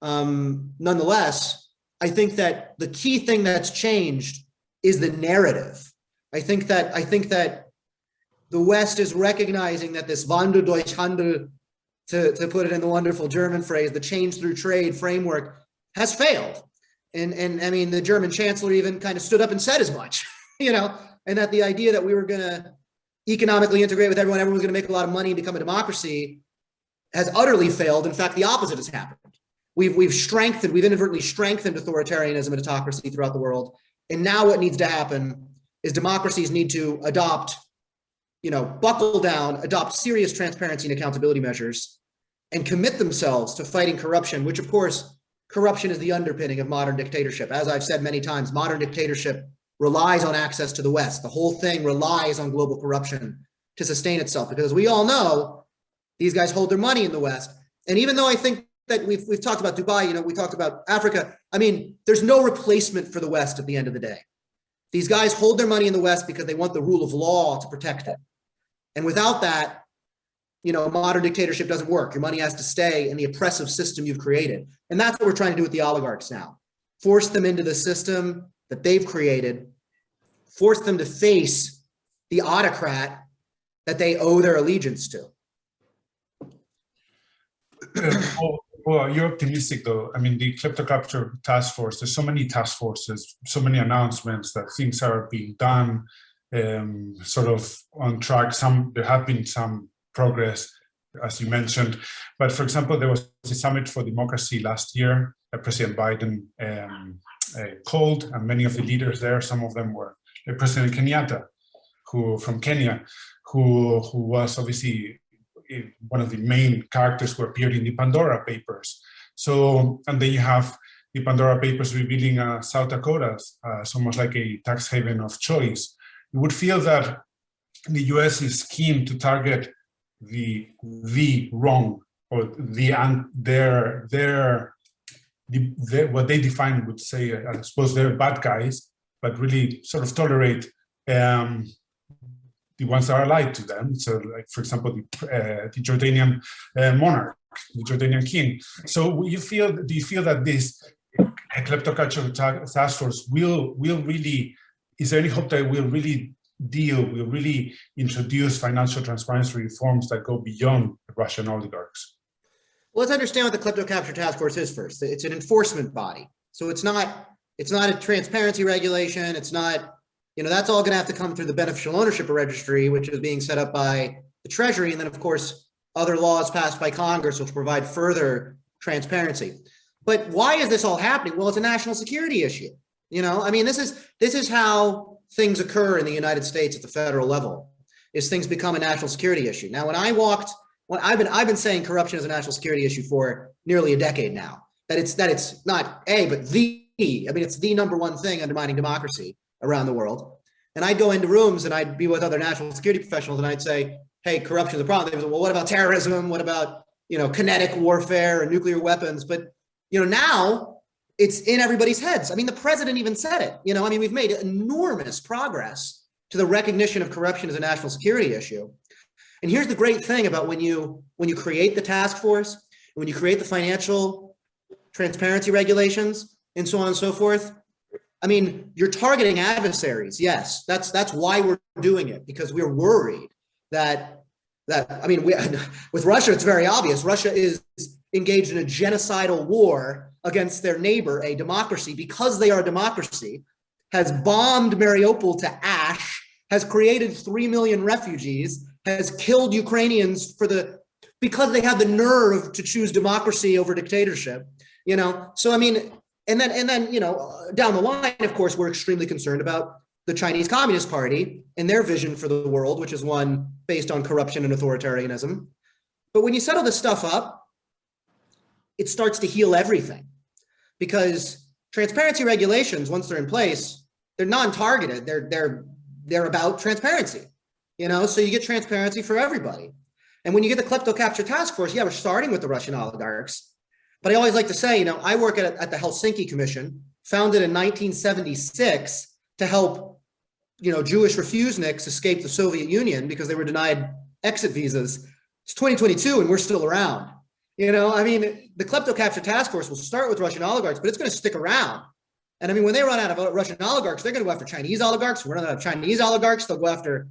Nonetheless, I think that the key thing that's changed is the narrative. I think that the West is recognizing that this Wandel durch Handel, to put it in the wonderful German phrase, the change through trade framework, has failed. And the German chancellor even kind of stood up and said as much, and that the idea that we were going to economically integrate with everyone was going to make a lot of money and become a democracy has utterly failed. In fact, the opposite has happened. We've inadvertently strengthened authoritarianism and autocracy throughout the world. And now what needs to happen is democracies need to adopt, buckle down, adopt serious transparency and accountability measures, and commit themselves to fighting corruption, which of course, corruption is the underpinning of modern dictatorship. As I've said many times, modern dictatorship relies on access to the West. The whole thing relies on global corruption to sustain itself, because as we all know, these guys hold their money in the West. And even though I think that we've talked about Dubai, we talked about Africa, there's no replacement for the West at the end of the day. These guys hold their money in the West because they want the rule of law to protect it. And without that, modern dictatorship doesn't work. Your money has to stay in the oppressive system you've created. And that's what we're trying to do with the oligarchs now. Force them into the system that they've created, force them to face the autocrat that they owe their allegiance to. Well, you're optimistic though. The Kleptocracy Task Force, there's so many task forces, so many announcements that things are being done, sort of on track. There have been some progress, as you mentioned. But for example, there was a summit for democracy last year that President Biden called, and many of the leaders there, some of them were President Kenyatta, from Kenya, who was obviously one of the main characters who appeared in the Pandora Papers. So, and then you have the Pandora Papers revealing South Dakota as almost like a tax haven of choice. You would feel that the US is keen to target the wrong, or what they define would say, I suppose they're bad guys, but really sort of tolerate the ones that are allied to them. So, like, for example, the Jordanian monarch, the Jordanian king. So do you feel that this Kleptocracy Task Force will really, is there any hope that it will really introduce financial transparency reforms that go beyond the Russian oligarchs? Well, let's understand what the Kleptocracy Task Force is first. It's an enforcement body. So it's not a transparency regulation. It's not, that's all going to have to come through the beneficial ownership registry, which is being set up by the Treasury. And then, of course, other laws passed by Congress, which provide further transparency. But why is this all happening? Well, it's a national security issue. This is how things occur in the United States at the federal level. is things become a national security issue. Now, I've been saying corruption is a national security issue for nearly a decade now. That it's not but it's the number one thing undermining democracy around the world. And I'd go into rooms and I'd be with other national security professionals and I'd say, hey, corruption is a problem. They would say, well, what about terrorism? What about, kinetic warfare and nuclear weapons? But, now it's in everybody's heads. I mean, the president even said it, we've made enormous progress to the recognition of corruption as a national security issue. And here's the great thing about when you create the task force, when you create the financial transparency regulations and so on and so forth, I mean, you're targeting adversaries. Yes, that's why we're doing it, because we're worried that with Russia, it's very obvious. Russia is engaged in a genocidal war against their neighbor, a democracy, because they are a democracy, has bombed Mariupol to ash, has created 3 million refugees, has killed Ukrainians because they have the nerve to choose democracy over dictatorship. So I mean, and then down the line, of course, we're extremely concerned about the Chinese Communist Party and their vision for the world, which is one based on corruption and authoritarianism. But when you settle this stuff up, it starts to heal everything, because transparency regulations, once they're in place, they're non-targeted. They're about transparency. So you get transparency for everybody. And when you get the klepto capture task force, we're starting with the Russian oligarchs. But I always like to say, I work at the Helsinki Commission, founded in 1976 to help, Jewish refuseniks escape the Soviet Union because they were denied exit visas. It's 2022 and we're still around. The klepto capture task force will start with Russian oligarchs, but it's going to stick around. And when they run out of Russian oligarchs, they're going to go after Chinese oligarchs. When they run out of Chinese oligarchs, they'll go after,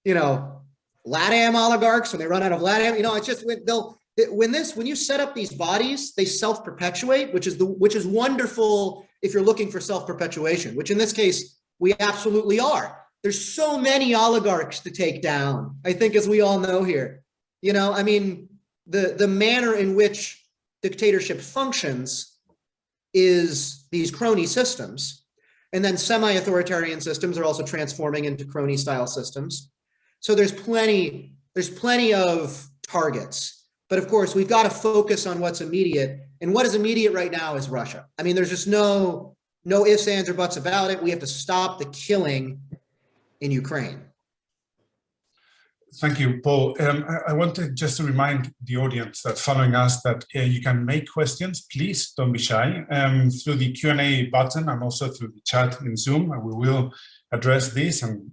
LATAM oligarchs. When they run out of LATAM, it's just when you set up these bodies, they self-perpetuate, which is wonderful if you're looking for self-perpetuation, which in this case we absolutely are. There's so many oligarchs to take down, I think, as we all know here. The manner in which dictatorship functions is these crony systems, and then semi-authoritarian systems are also transforming into crony-style systems. So there's plenty of targets, but of course we've got to focus on what's immediate, and what is immediate right now is Russia. There's just no ifs, ands, or buts about it. We have to stop the killing in Ukraine. Thank you, Paul. I wanted just to remind the audience that following us that you can make questions. Please don't be shy through the Q&A button and also through the chat in Zoom. And we will address this and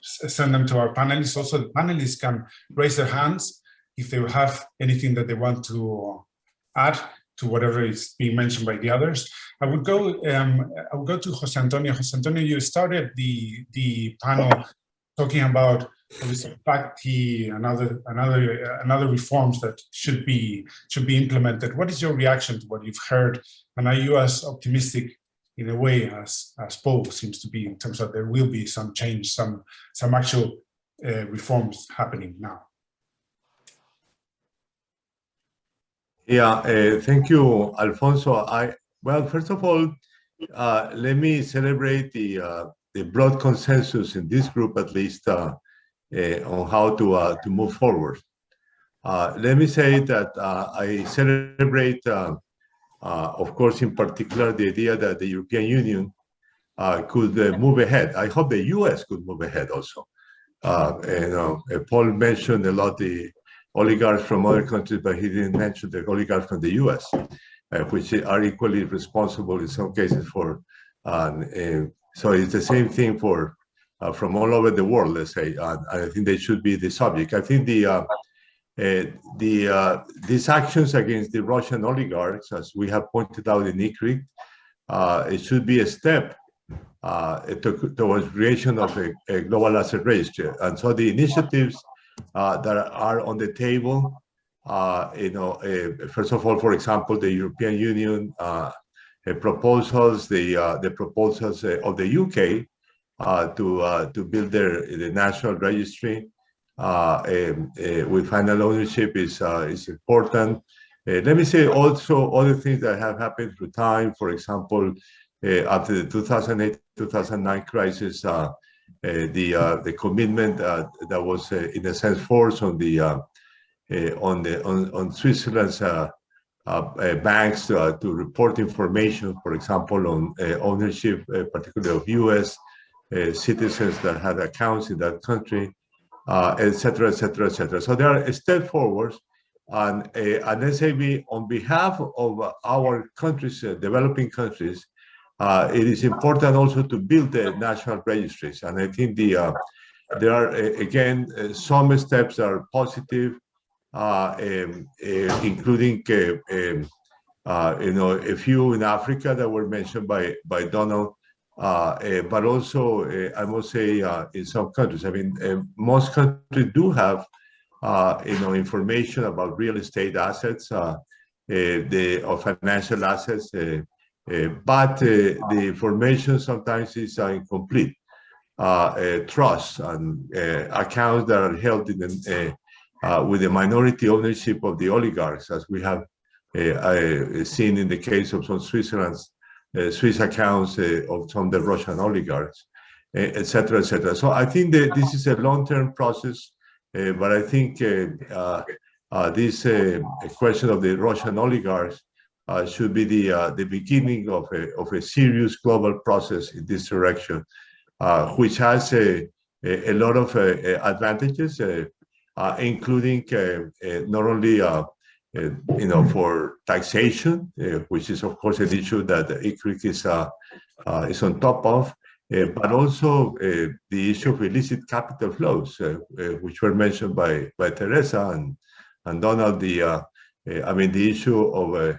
send them to our panelists. Also, the panelists can raise their hands if they have anything that they want to add to whatever is being mentioned by the others. I would go to Jose Antonio. Jose Antonio, you started the panel talking about obviously FACTI and other reforms that should be implemented. What is your reaction to what you've heard, and are you as optimistic in a way as Paul seems to be in terms of there will be some change, some actual reforms happening now? Yeah, thank you, Alfonso. Well, first of all, let me celebrate the broad consensus in this group, at least, on how to move forward. Let me say that I celebrate, of course, in particular, the idea that the European Union could move ahead. I hope the US could move ahead also. Paul mentioned a lot the oligarchs from other countries, but he didn't mention the oligarchs from the US, which are equally responsible in some cases for, so it's the same thing for from all over the world, let's say. I think they should be the subject. I think these actions against the Russian oligarchs, as we have pointed out in ICRICT, it should be a step towards creation of a global asset register. And so the initiatives that are on the table, first of all, for example, the European Union proposals, the proposals of the UK to build the national registry with final ownership is important. Let me say also other things that have happened through time. For example, after the 2008-2009 crisis, the commitment that was in a sense forced on Switzerland's banks to report information, for example, on ownership, particularly of U.S. Citizens that had accounts in that country, et cetera, et cetera, et cetera. So there are steps forward, and SAB, on behalf of our countries, developing countries, it is important also to build the national registries. And I think there are, again, some steps that are positive, including a few in Africa that were mentioned by Donald, but also I must say in some countries. I mean, most countries do have information about real estate assets, or financial assets, but the information sometimes is incomplete. Trusts and accounts that are held in with the minority ownership of the oligarchs, as we have seen in the case of some Switzerland's Swiss accounts of some of the Russian oligarchs, et cetera, et cetera. So I think that this is a long-term process, but I think this question of the Russian oligarchs should be the beginning of a serious global process in this direction, which has a lot of advantages, including not only for taxation, which is of course an issue that the ICRICT is on top of, but also the issue of illicit capital flows, which were mentioned by Theresa and Donald. I mean, the issue of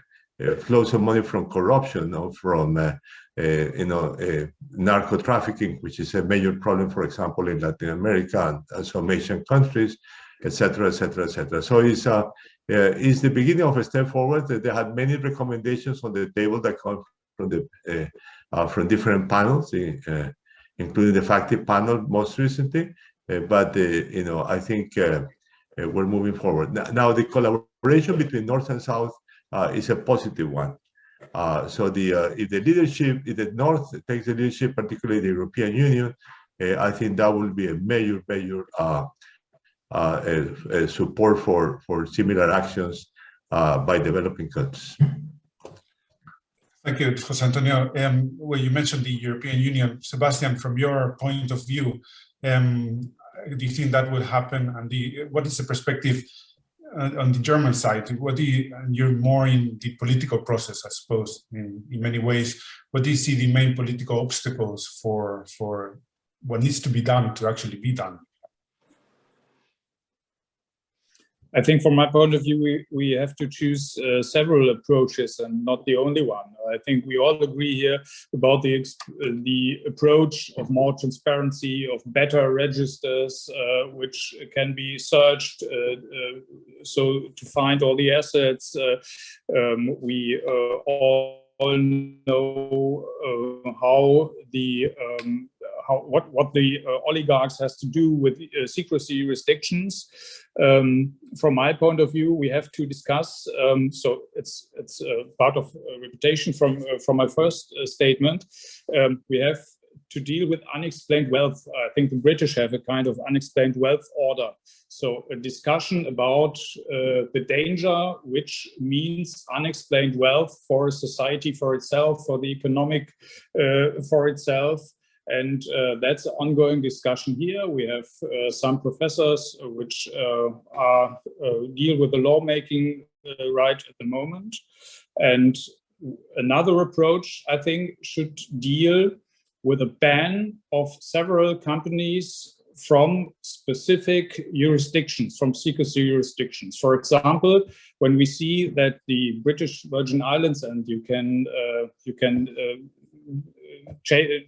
flows of money from corruption, or from narco trafficking, which is a major problem, for example, in Latin America and some Asian countries, et cetera, et cetera, et cetera. So it's the beginning of a step forward. They had many recommendations on the table that come from different panels, including the FACTIV panel most recently. But I think we're moving forward now. The collaboration between North and South is a positive one. So if the North takes the leadership, particularly the European Union, I think that will be a major support for similar actions by developing countries. Thank you, Jose Antonio. Well, you mentioned the European Union. Sebastian, from your point of view, do you think that will happen? And what is the perspective on the German side? You're more in the political process, I suppose, in many ways. What do you see the main political obstacles for what needs to be done to actually be done? I think from my point of view, we have to choose several approaches and not the only one. I think we all agree here about the approach of more transparency, of better registers, which can be searched so to find all the assets. We all know what the oligarchs has to do with secrecy jurisdictions. From my point of view, we have to discuss. So it's part of reputation from my first statement. We have to deal with unexplained wealth. I think the British have a kind of unexplained wealth order. So a discussion about the danger, which means unexplained wealth for a society, for itself, for the economic, for itself. And that's an ongoing discussion here. We have some professors which deal with the lawmaking right at the moment. And another approach, I think, should deal with a ban of several companies from specific jurisdictions, from secrecy jurisdictions. For example, when we see that the British Virgin Islands, and you can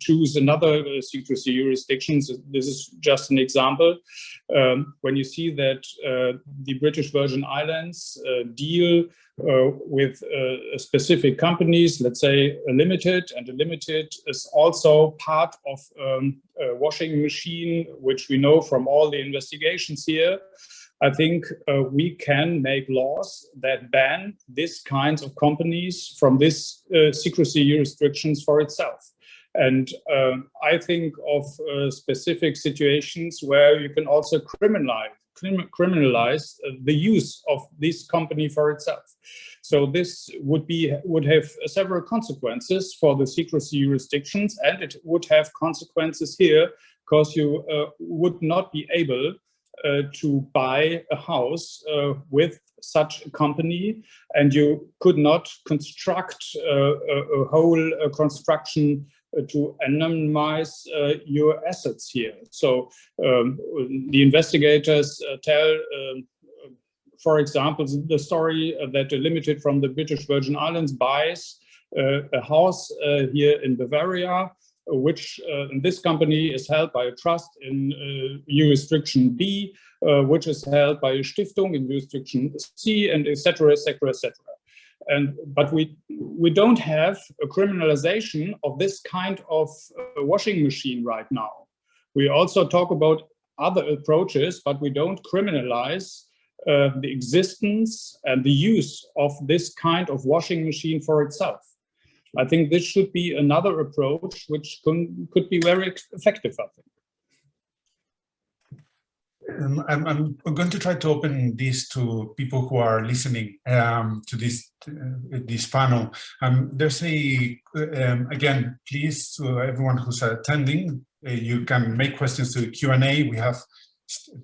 choose another secrecy jurisdictions. This is just an example. When you see that the British Virgin Islands deal with specific companies, let's say a limited, and a limited is also part of a washing machine, which we know from all the investigations here. I think we can make laws that ban these kinds of companies from this secrecy jurisdictions for itself. And I think of specific situations where you can also criminalize the use of this company for itself. So this would have several consequences for the secrecy jurisdictions, and it would have consequences here because you would not be able to buy a house with such a company, and you could not construct a whole construction to anonymize your assets here. So the investigators tell, for example, the story that Limited from the British Virgin Islands buys a house here in Bavaria, which this company is held by a trust in jurisdiction B, which is held by a Stiftung in jurisdiction C, and etc., etc., etc. But we don't have a criminalization of this kind of washing machine right now. We also talk about other approaches, but we don't criminalize the existence and the use of this kind of washing machine for itself. I think this should be another approach which could be very effective, I think. I'm going to try to open this to people who are listening to this panel. There's again, please, to everyone who's attending, you can make questions to the Q&A. We have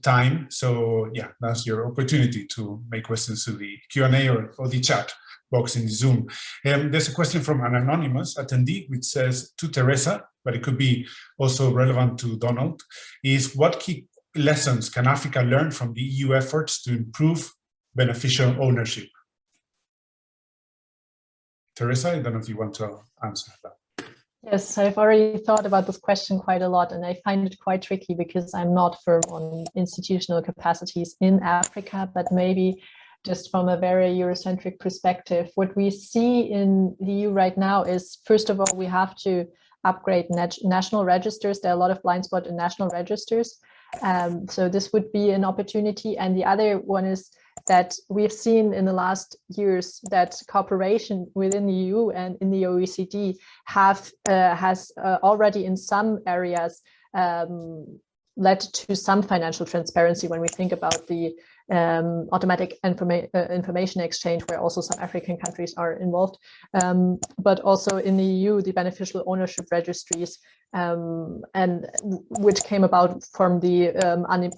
time, so yeah, that's your opportunity to make questions to the Q&A or the chat box in Zoom. There's a question from an anonymous attendee which says to Theresa, but it could be also relevant to Donald, is what key lessons can Africa learn from the EU efforts to improve beneficial ownership? Theresa, I don't know if you want to answer that. Yes, I've already thought about this question quite a lot, and I find it quite tricky because I'm not firm on institutional capacities in Africa, but maybe just from a very Eurocentric perspective, what we see in the EU right now is, first of all, we have to upgrade national registers. There are a lot of blind spots in national registers. So this would be an opportunity. And the other one is that we've seen in the last years that cooperation within the EU and in the OECD has already in some areas led to some financial transparency when we think about the automatic information exchange, where also some African countries are involved, but also in the EU, the beneficial ownership registries, and which came about from the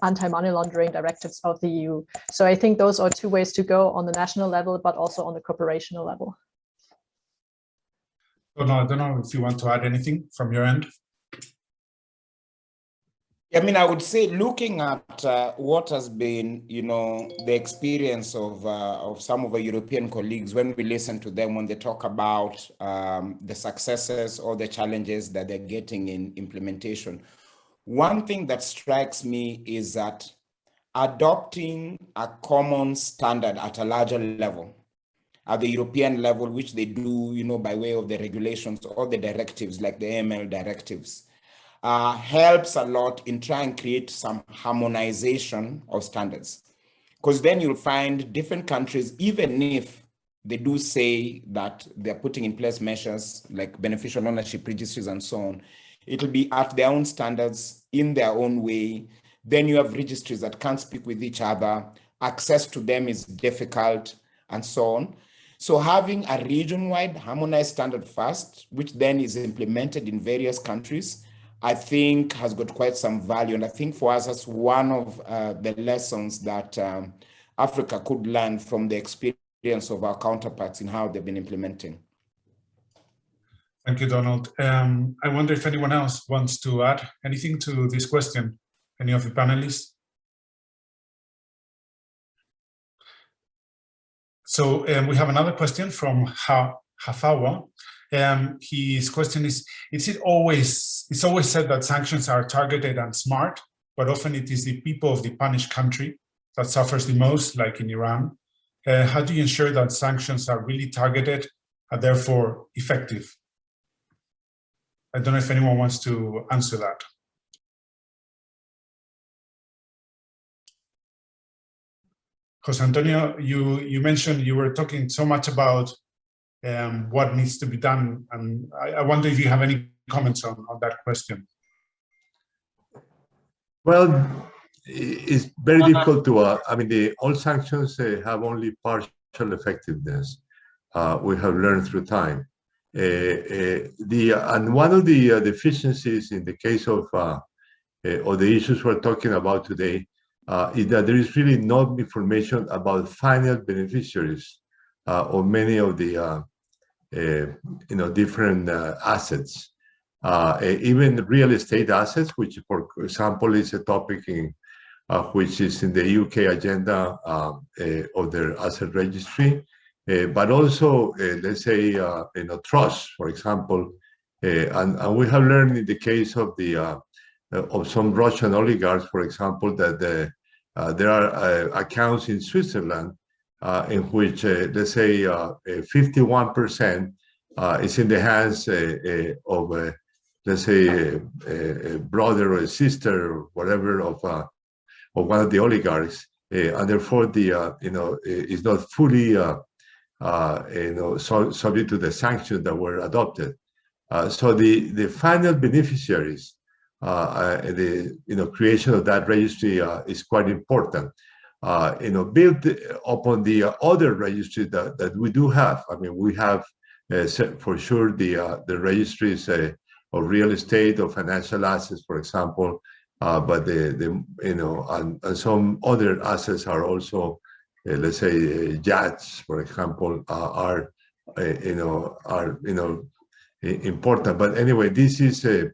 anti-money laundering directives of the EU. So I think those are two ways to go on the national level, but also on the corporational level. I don't know if you want to add anything from your end. I mean, I would say looking at what has been, the experience of some of our European colleagues, when we listen to them, when they talk about the successes or the challenges that they're getting in implementation, one thing that strikes me is that adopting a common standard at a larger level, at the European level, which they do, by way of the regulations or the directives like the AML directives, helps a lot in trying to create some harmonization of standards. Because then you'll find different countries, even if they do say that they're putting in place measures like beneficial ownership registries and so on, it'll be at their own standards, in their own way. Then you have registries that can't speak with each other, access to them is difficult, and so on. So having a region-wide harmonized standard first, which then is implemented in various countries, I think has got quite some value. And I think for us, that's one of the lessons that Africa could learn from the experience of our counterparts in how they've been implementing. Thank you, Donald. I wonder if anyone else wants to add anything to this question, any of the panelists? So we have another question from Hafawa. His question is, it's always said that sanctions are targeted and smart, but often it is the people of the punished country that suffers the most, like in Iran. How do you ensure that sanctions are really targeted and therefore effective? I don't know if anyone wants to answer that. Jose Antonio, you mentioned you were talking so much about what needs to be done. And I wonder if you have any comments on that question. Well, it's very difficult to, I mean, all sanctions have only partial effectiveness. We have learned through time. And one of the deficiencies in the case of the issues we're talking about today is that there is really no information about final beneficiaries of many of the different assets. Even real estate assets, which, for example, is a topic in which is in the UK agenda of their asset registry, but also, let's say, trusts, for example, and we have learned in the case of the of some Russian oligarchs, for example, that there are accounts in Switzerland in which, let's say, 51% is in the hands of let's say, a brother or a sister or whatever of one of the oligarchs, and therefore is not fully subject to the sanctions that were adopted. So the final beneficiaries, the creation of that registry is quite important. Built upon the other registry that we do have. I mean, we have for sure the registries of real estate, of financial assets, for example, but and some other assets are also, let's say, yachts, for example, are important. But anyway, this is the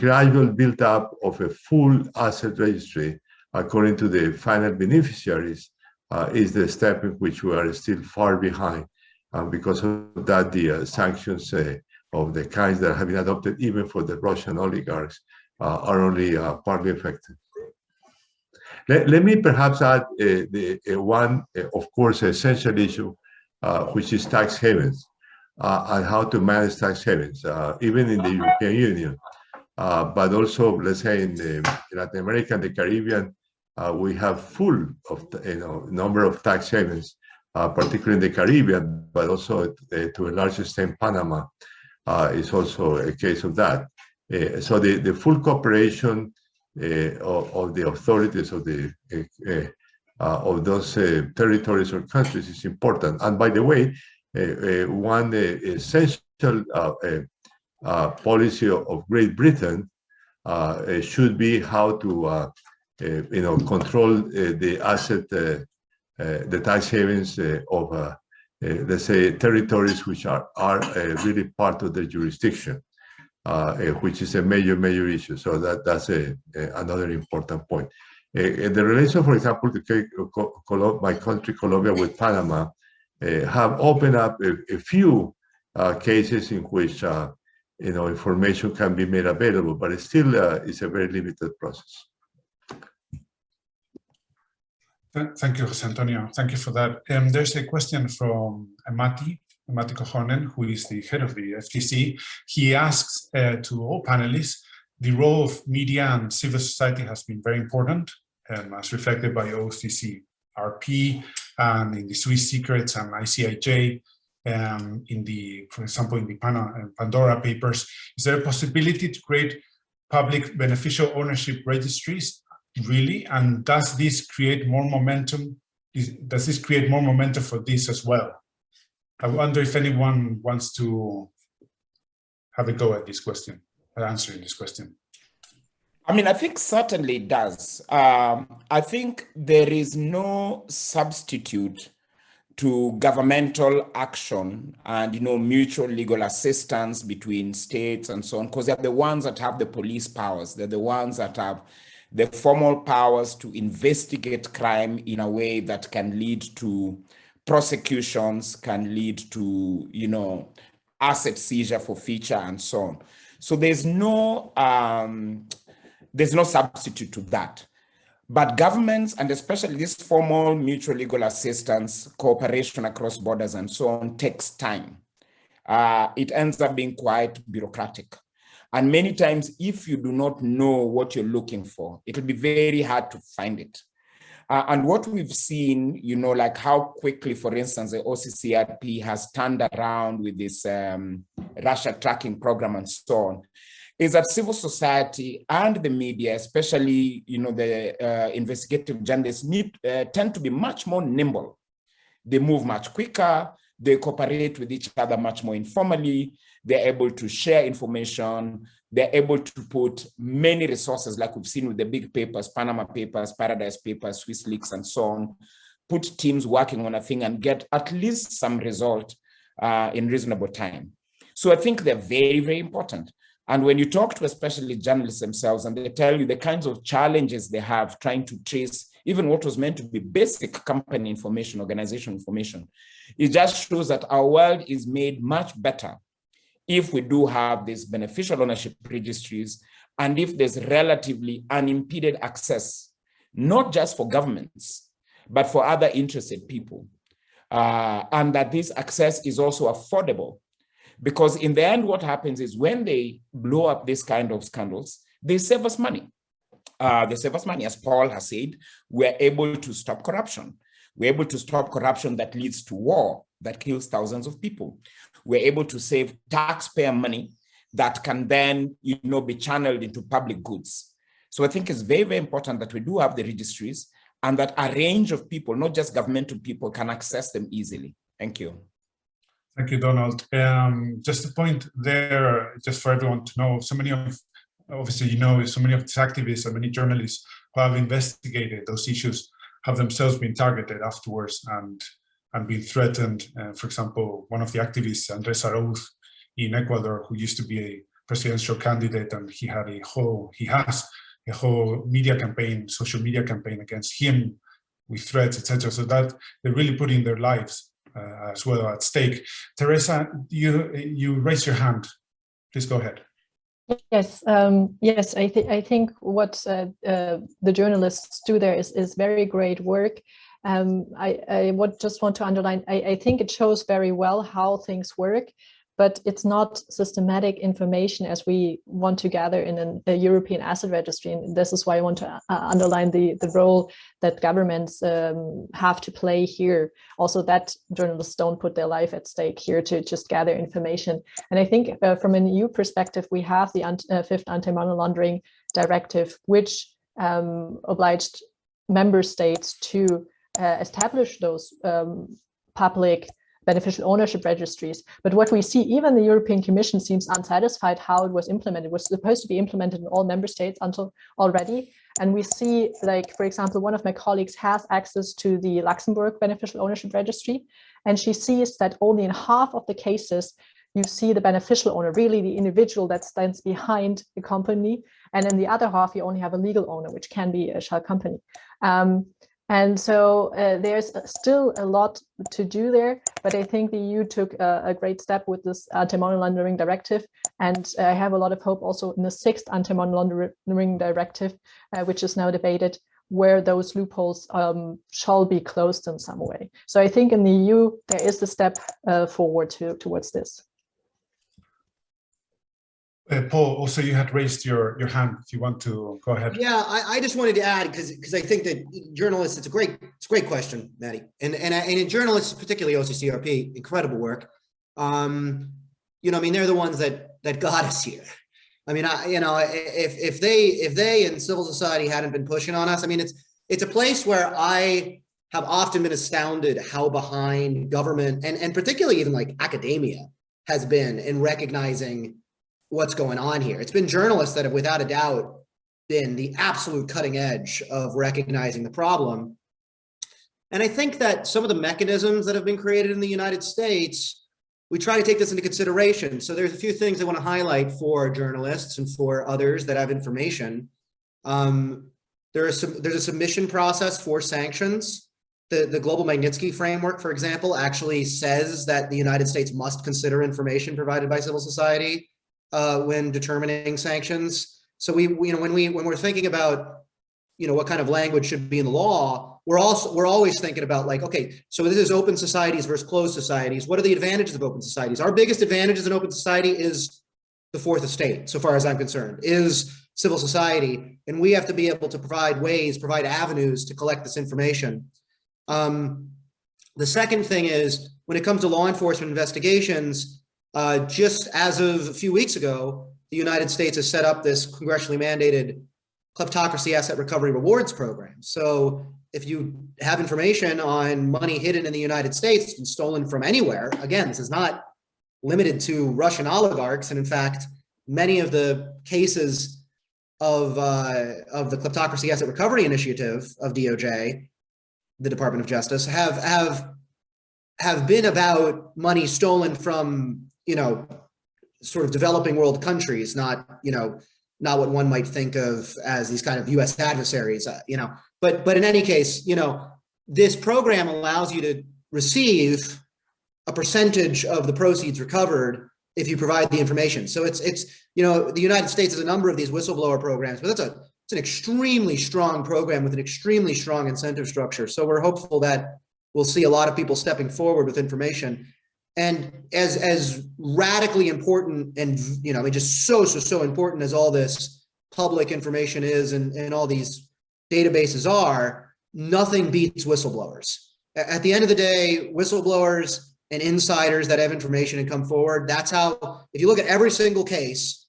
gradual build up of a full asset registry according to the final beneficiaries is the step in which we are still far behind, and because of that, the sanctions of the kinds that have been adopted, even for the Russian oligarchs, are only partly effective. Let me perhaps add one, of course, essential issue, which is tax havens and how to manage tax havens, even in the European Union, but also, let's say, in Latin America and the Caribbean, we have full of number of tax havens, particularly in the Caribbean, but also to a large extent Panama is also a case of that. So the full cooperation of the authorities of those territories or countries is important. And by the way, one essential policy of Great Britain should be how to control the asset, the tax havens of let's say territories which are really part of the jurisdiction, which is a major issue. So that's another important point. The relation, for example, to my country, Colombia, with Panama, have opened up a few cases in which information can be made available, but it still is a very limited process. Thank you, José Antonio. Thank you for that. There's a question from Mati Kohonen, who is the head of the FTC. He asks to all panelists, the role of media and civil society has been very important, as reflected by OCC, RP, and in the Swiss secrets and ICIJ, for example, in the Pandora papers. Is there a possibility to create public beneficial ownership registries? Really, and does this create more momentum? Does this create more momentum for this as well? I wonder if anyone wants to have a go at this question, answering this question. I mean, I think certainly it does. I think there is no substitute to governmental action and mutual legal assistance between states and so on, because they're the ones that have the police powers. They're the ones that have the formal powers to investigate crime in a way that can lead to prosecutions, can lead to, asset seizure for feature and so on. So there's no substitute to that. But governments, and especially this formal mutual legal assistance, cooperation across borders and so on, takes time. It ends up being quite bureaucratic. And many times, if you do not know what you're looking for, it'll be very hard to find it. And what we've seen, you know, like how quickly, for instance, the OCCRP has turned around with this Russia tracking program and so on, is that civil society and the media, especially, you know, the investigative journalists tend to be much more nimble. They move much quicker. They cooperate with each other much more informally. They're able to share information. They're able to put many resources, like we've seen with the big papers, Panama Papers, Paradise Papers, Swiss Leaks, and so on, put teams working on a thing and get at least some result in reasonable time. So I think they're very, very important. And when you talk to especially journalists themselves, and they tell you the kinds of challenges they have trying to trace even what was meant to be basic company information, organization information, it just shows that our world is made much better if we do have these beneficial ownership registries, and if there's relatively unimpeded access, not just for governments, but for other interested people. And that this access is also affordable. Because in the end, what happens is when they blow up this kind of scandals, they save us money. They save us money. As Paul has said, we're able to stop corruption. We're able to stop corruption that leads to war, that kills thousands of people. We're able to save taxpayer money that can then, you know, be channeled into public goods. So I think it's very, very important that we do have the registries and that a range of people, not just governmental people, can access them easily. Thank you. Thank you, Donald. Just a point there, just for everyone to know, so many of, obviously, you know, so many of these activists and many journalists who have investigated those issues have themselves been targeted afterwards and been threatened. For example, one of the activists, Theresa in Ecuador, who used to be a presidential candidate, and he has a whole media campaign, social media campaign against him with threats, etc. So that they're really putting their lives as well at stake. Theresa, you raise your hand. Please go ahead. Yes, yes. I think what the journalists do there is very great work. I just want to underline. I think it shows very well how things work, but it's not systematic information as we want to gather in a European asset registry. And this is why I want to underline the role that governments have to play here. Also that journalists don't put their life at stake here to just gather information. And I think from an EU perspective, we have the fifth anti-money laundering directive, which obliged member states to establish those public beneficial ownership registries. But what we see, even the European Commission seems unsatisfied how it was implemented. It was supposed to be implemented in all member states until already. And we see, like, for example, one of my colleagues has access to the Luxembourg beneficial ownership registry, and she sees that only in half of the cases you see the beneficial owner, really the individual that stands behind the company. And in the other half, you only have a legal owner, which can be a shell company. And so there's still a lot to do there, but I think the EU took a great step with this anti-money laundering directive. And I have a lot of hope also in the sixth anti-money laundering directive, which is now debated, where those loopholes shall be closed in some way. So I think in the EU, there is a step forward towards this. Paul, also you had raised your hand. If you want to go ahead. Yeah, I just wanted to add because I think that journalists, it's a great question, Maddie, and in journalists, particularly OCCRP, incredible work. You know, I mean, they're the ones that got us here. I mean, you know, if they and civil society hadn't been pushing on us, I mean, it's a place where I have often been astounded how behind government and particularly even like academia has been in recognizing what's going on here. It's been journalists that have without a doubt been the absolute cutting edge of recognizing the problem. And I think that some of the mechanisms that have been created in the United States, we try to take this into consideration. So there's a few things I want to highlight for journalists and for others that have information. There's a submission process for sanctions. The Global Magnitsky Framework, for example, actually says that the United States must consider information provided by civil society when determining sanctions. So we you know, when we're thinking about, you know, what kind of language should be in the law, we're always thinking about like, okay, so this is open societies versus closed societies. What are the advantages of open societies? Our biggest advantages in open society is the fourth estate, so far as I'm concerned, is civil society, and we have to be able to provide avenues to collect this information. The second thing is, when it comes to law enforcement investigations, just as of a few weeks ago, the United States has set up this congressionally mandated kleptocracy asset recovery rewards program. So if you have information on money hidden in the United States and stolen from anywhere, again, this is not limited to Russian oligarchs. And in fact, many of the cases of the kleptocracy asset recovery initiative of DOJ, the Department of Justice, have been about money stolen from, sort of developing world countries, not what one might think of as these kind of U.S. adversaries, But in any case, this program allows you to receive a percentage of the proceeds recovered if you provide the information. So it's the United States has a number of these whistleblower programs, but it's an extremely strong program with an extremely strong incentive structure. So we're hopeful that we'll see a lot of people stepping forward with information. And as radically important and, just so important as all this public information is and all these databases are, nothing beats whistleblowers. At the end of the day, whistleblowers and insiders that have information and come forward, that's how, if you look at every single case,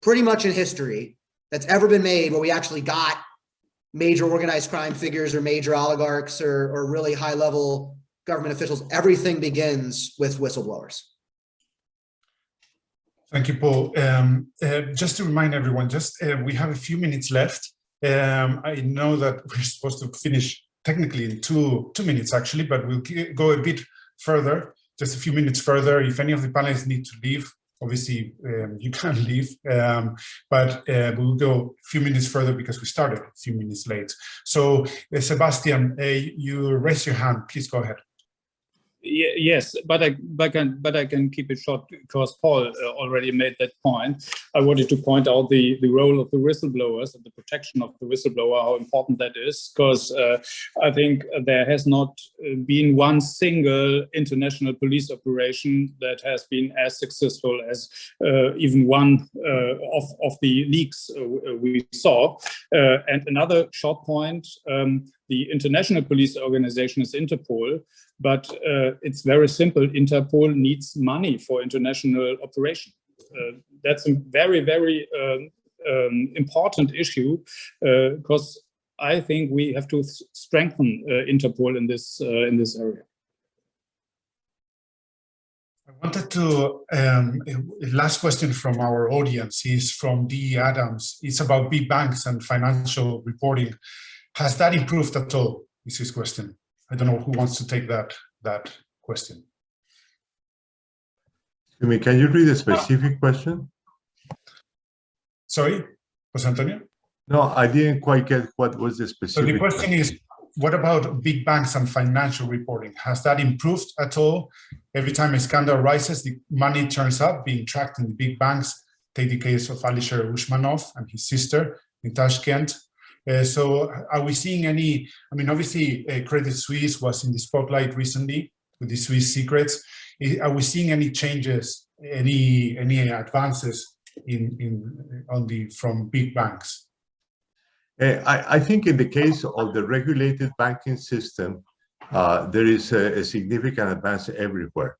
pretty much in history, that's ever been made where we actually got major organized crime figures or major oligarchs or really high level government officials, everything begins with whistleblowers. Thank you, Paul. Just to remind everyone, we have a few minutes left. I know that we're supposed to finish technically in two minutes actually, but we'll go a bit further, just a few minutes further. If any of the panelists need to leave, obviously you can leave, but we'll go a few minutes further because we started a few minutes late. So Sebastian, you raise your hand, please go ahead. Yes, but I can keep it short because Paul already made that point. I wanted to point out the role of the whistleblowers and the protection of the whistleblower, how important that is, because I think there has not been one single international police operation that has been as successful as even one of the leaks we saw. And another short point, the international police organization is Interpol, but it's very simple. Interpol needs money for international operation. That's a very, very important issue because I think we have to strengthen Interpol in this area. I wanted to, last question from our audience is from D. Adams. It's about big banks and financial reporting. Has that improved at all, is his question. I don't know who wants to take that question. Excuse me, can you read a specific question? Sorry, Jose Antonio? No, I didn't quite get what was the specific So the question is, what about big banks and financial reporting? Has that improved at all? Every time a scandal rises, the money turns up being tracked in the big banks. Take the case of Alisher Usmanov and his sister in Tashkent. So are we seeing any, obviously Credit Suisse was in the spotlight recently with the Swiss secrets. Are we seeing any changes, any advances from big banks? I think in the case of the regulated banking system, there is a significant advance everywhere.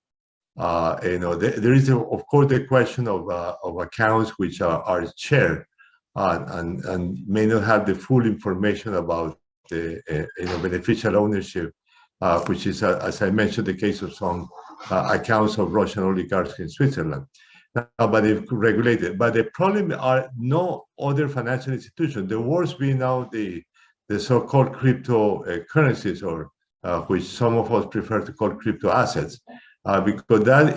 There is, of course, the question of accounts which are shared and may not have the full information about the beneficial ownership, which is, as I mentioned, the case of some accounts of Russian oligarchs in Switzerland. But they've regulated. But the problem are no other financial institutions. The worst being now the so-called cryptocurrencies, or which some of us prefer to call crypto assets, because that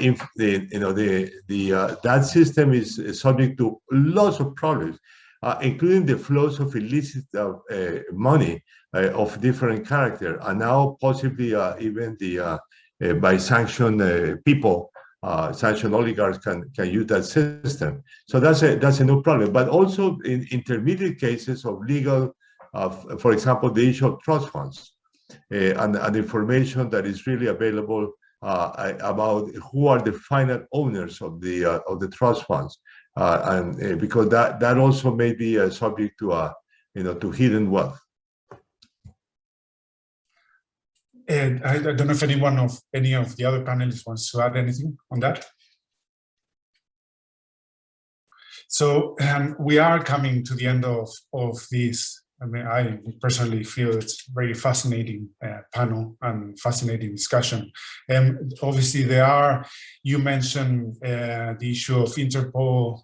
system is subject to lots of problems, including the flows of illicit money of different character, and now possibly even by sanctioned people. Sanctioned oligarchs can use that system. So that's a new problem. But also in intermediate cases of legal, for example, the issue of trust funds and information that is really available about who are the final owners of the trust funds. because that also may be subject to to hidden wealth. And I don't know if any of the other panelists wants to add anything on that. So we are coming to the end of this. I mean, I personally feel it's a very fascinating panel and fascinating discussion. Obviously, you mentioned the issue of Interpol.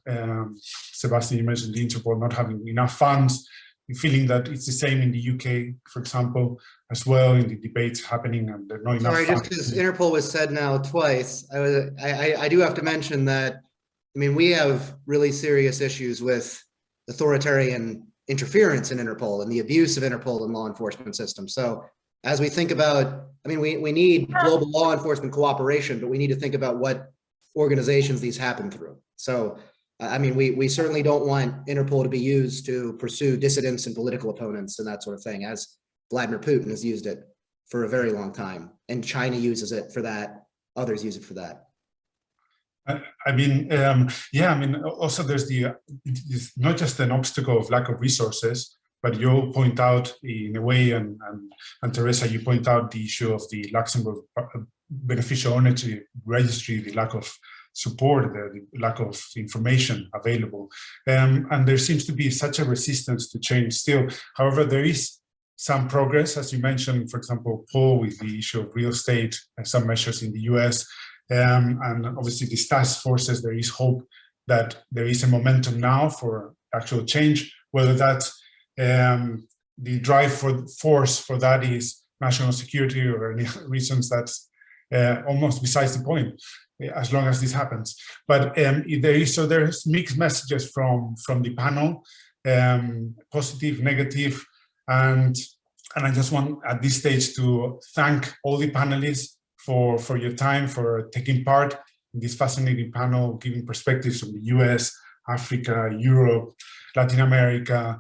Sebastian, you mentioned the Interpol not having enough funds, feeling that it's the same in the UK, for example, as well, in the debates happening, and there are not enough funds. Sorry, just because Interpol was said now twice, I do have to mention that, I mean, we have really serious issues with authoritarian interference in Interpol and the abuse of Interpol in law enforcement systems. So as we think about, I mean, we need global law enforcement cooperation, but we need to think about what organizations these happen through. So, I mean, we certainly don't want Interpol to be used to pursue dissidents and political opponents and that sort of thing, as Vladimir Putin has used it for a very long time. And China uses it for that. Others use it for that. I mean, yeah, I mean, also there's it's not just an obstacle of lack of resources, but you point out in a way, and Theresa, you point out the issue of the Luxembourg beneficial ownership registry, the lack of support, the lack of information available. And there seems to be such a resistance to change still. However, there is some progress, as you mentioned, for example, Paul, with the issue of real estate and some measures in the US. And obviously these task forces, there is hope that there is a momentum now for actual change, whether that's the drive force for that is national security or any reasons, that's almost besides the point, as long as this happens. But there's mixed messages from the panel, positive, negative, and I just want at this stage to thank all the panelists for your time, for taking part in this fascinating panel, giving perspectives from the US, Africa, Europe, Latin America,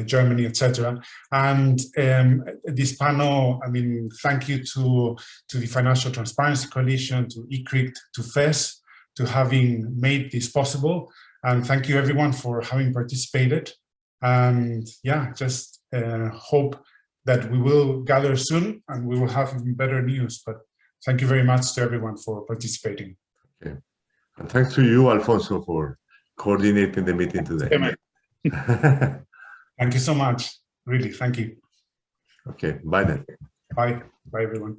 Germany, etc. And this panel, I mean, thank you to the Financial Transparency Coalition, to ICRICT, to FES, to having made this possible. And thank you everyone for having participated. And yeah, just hope that we will gather soon and we will have even better news. But thank you very much to everyone for participating. Okay. And thanks to you, Alfonso, for coordinating the meeting today. Thank you so much. Really, thank you. Okay, bye then. Bye. Bye, everyone.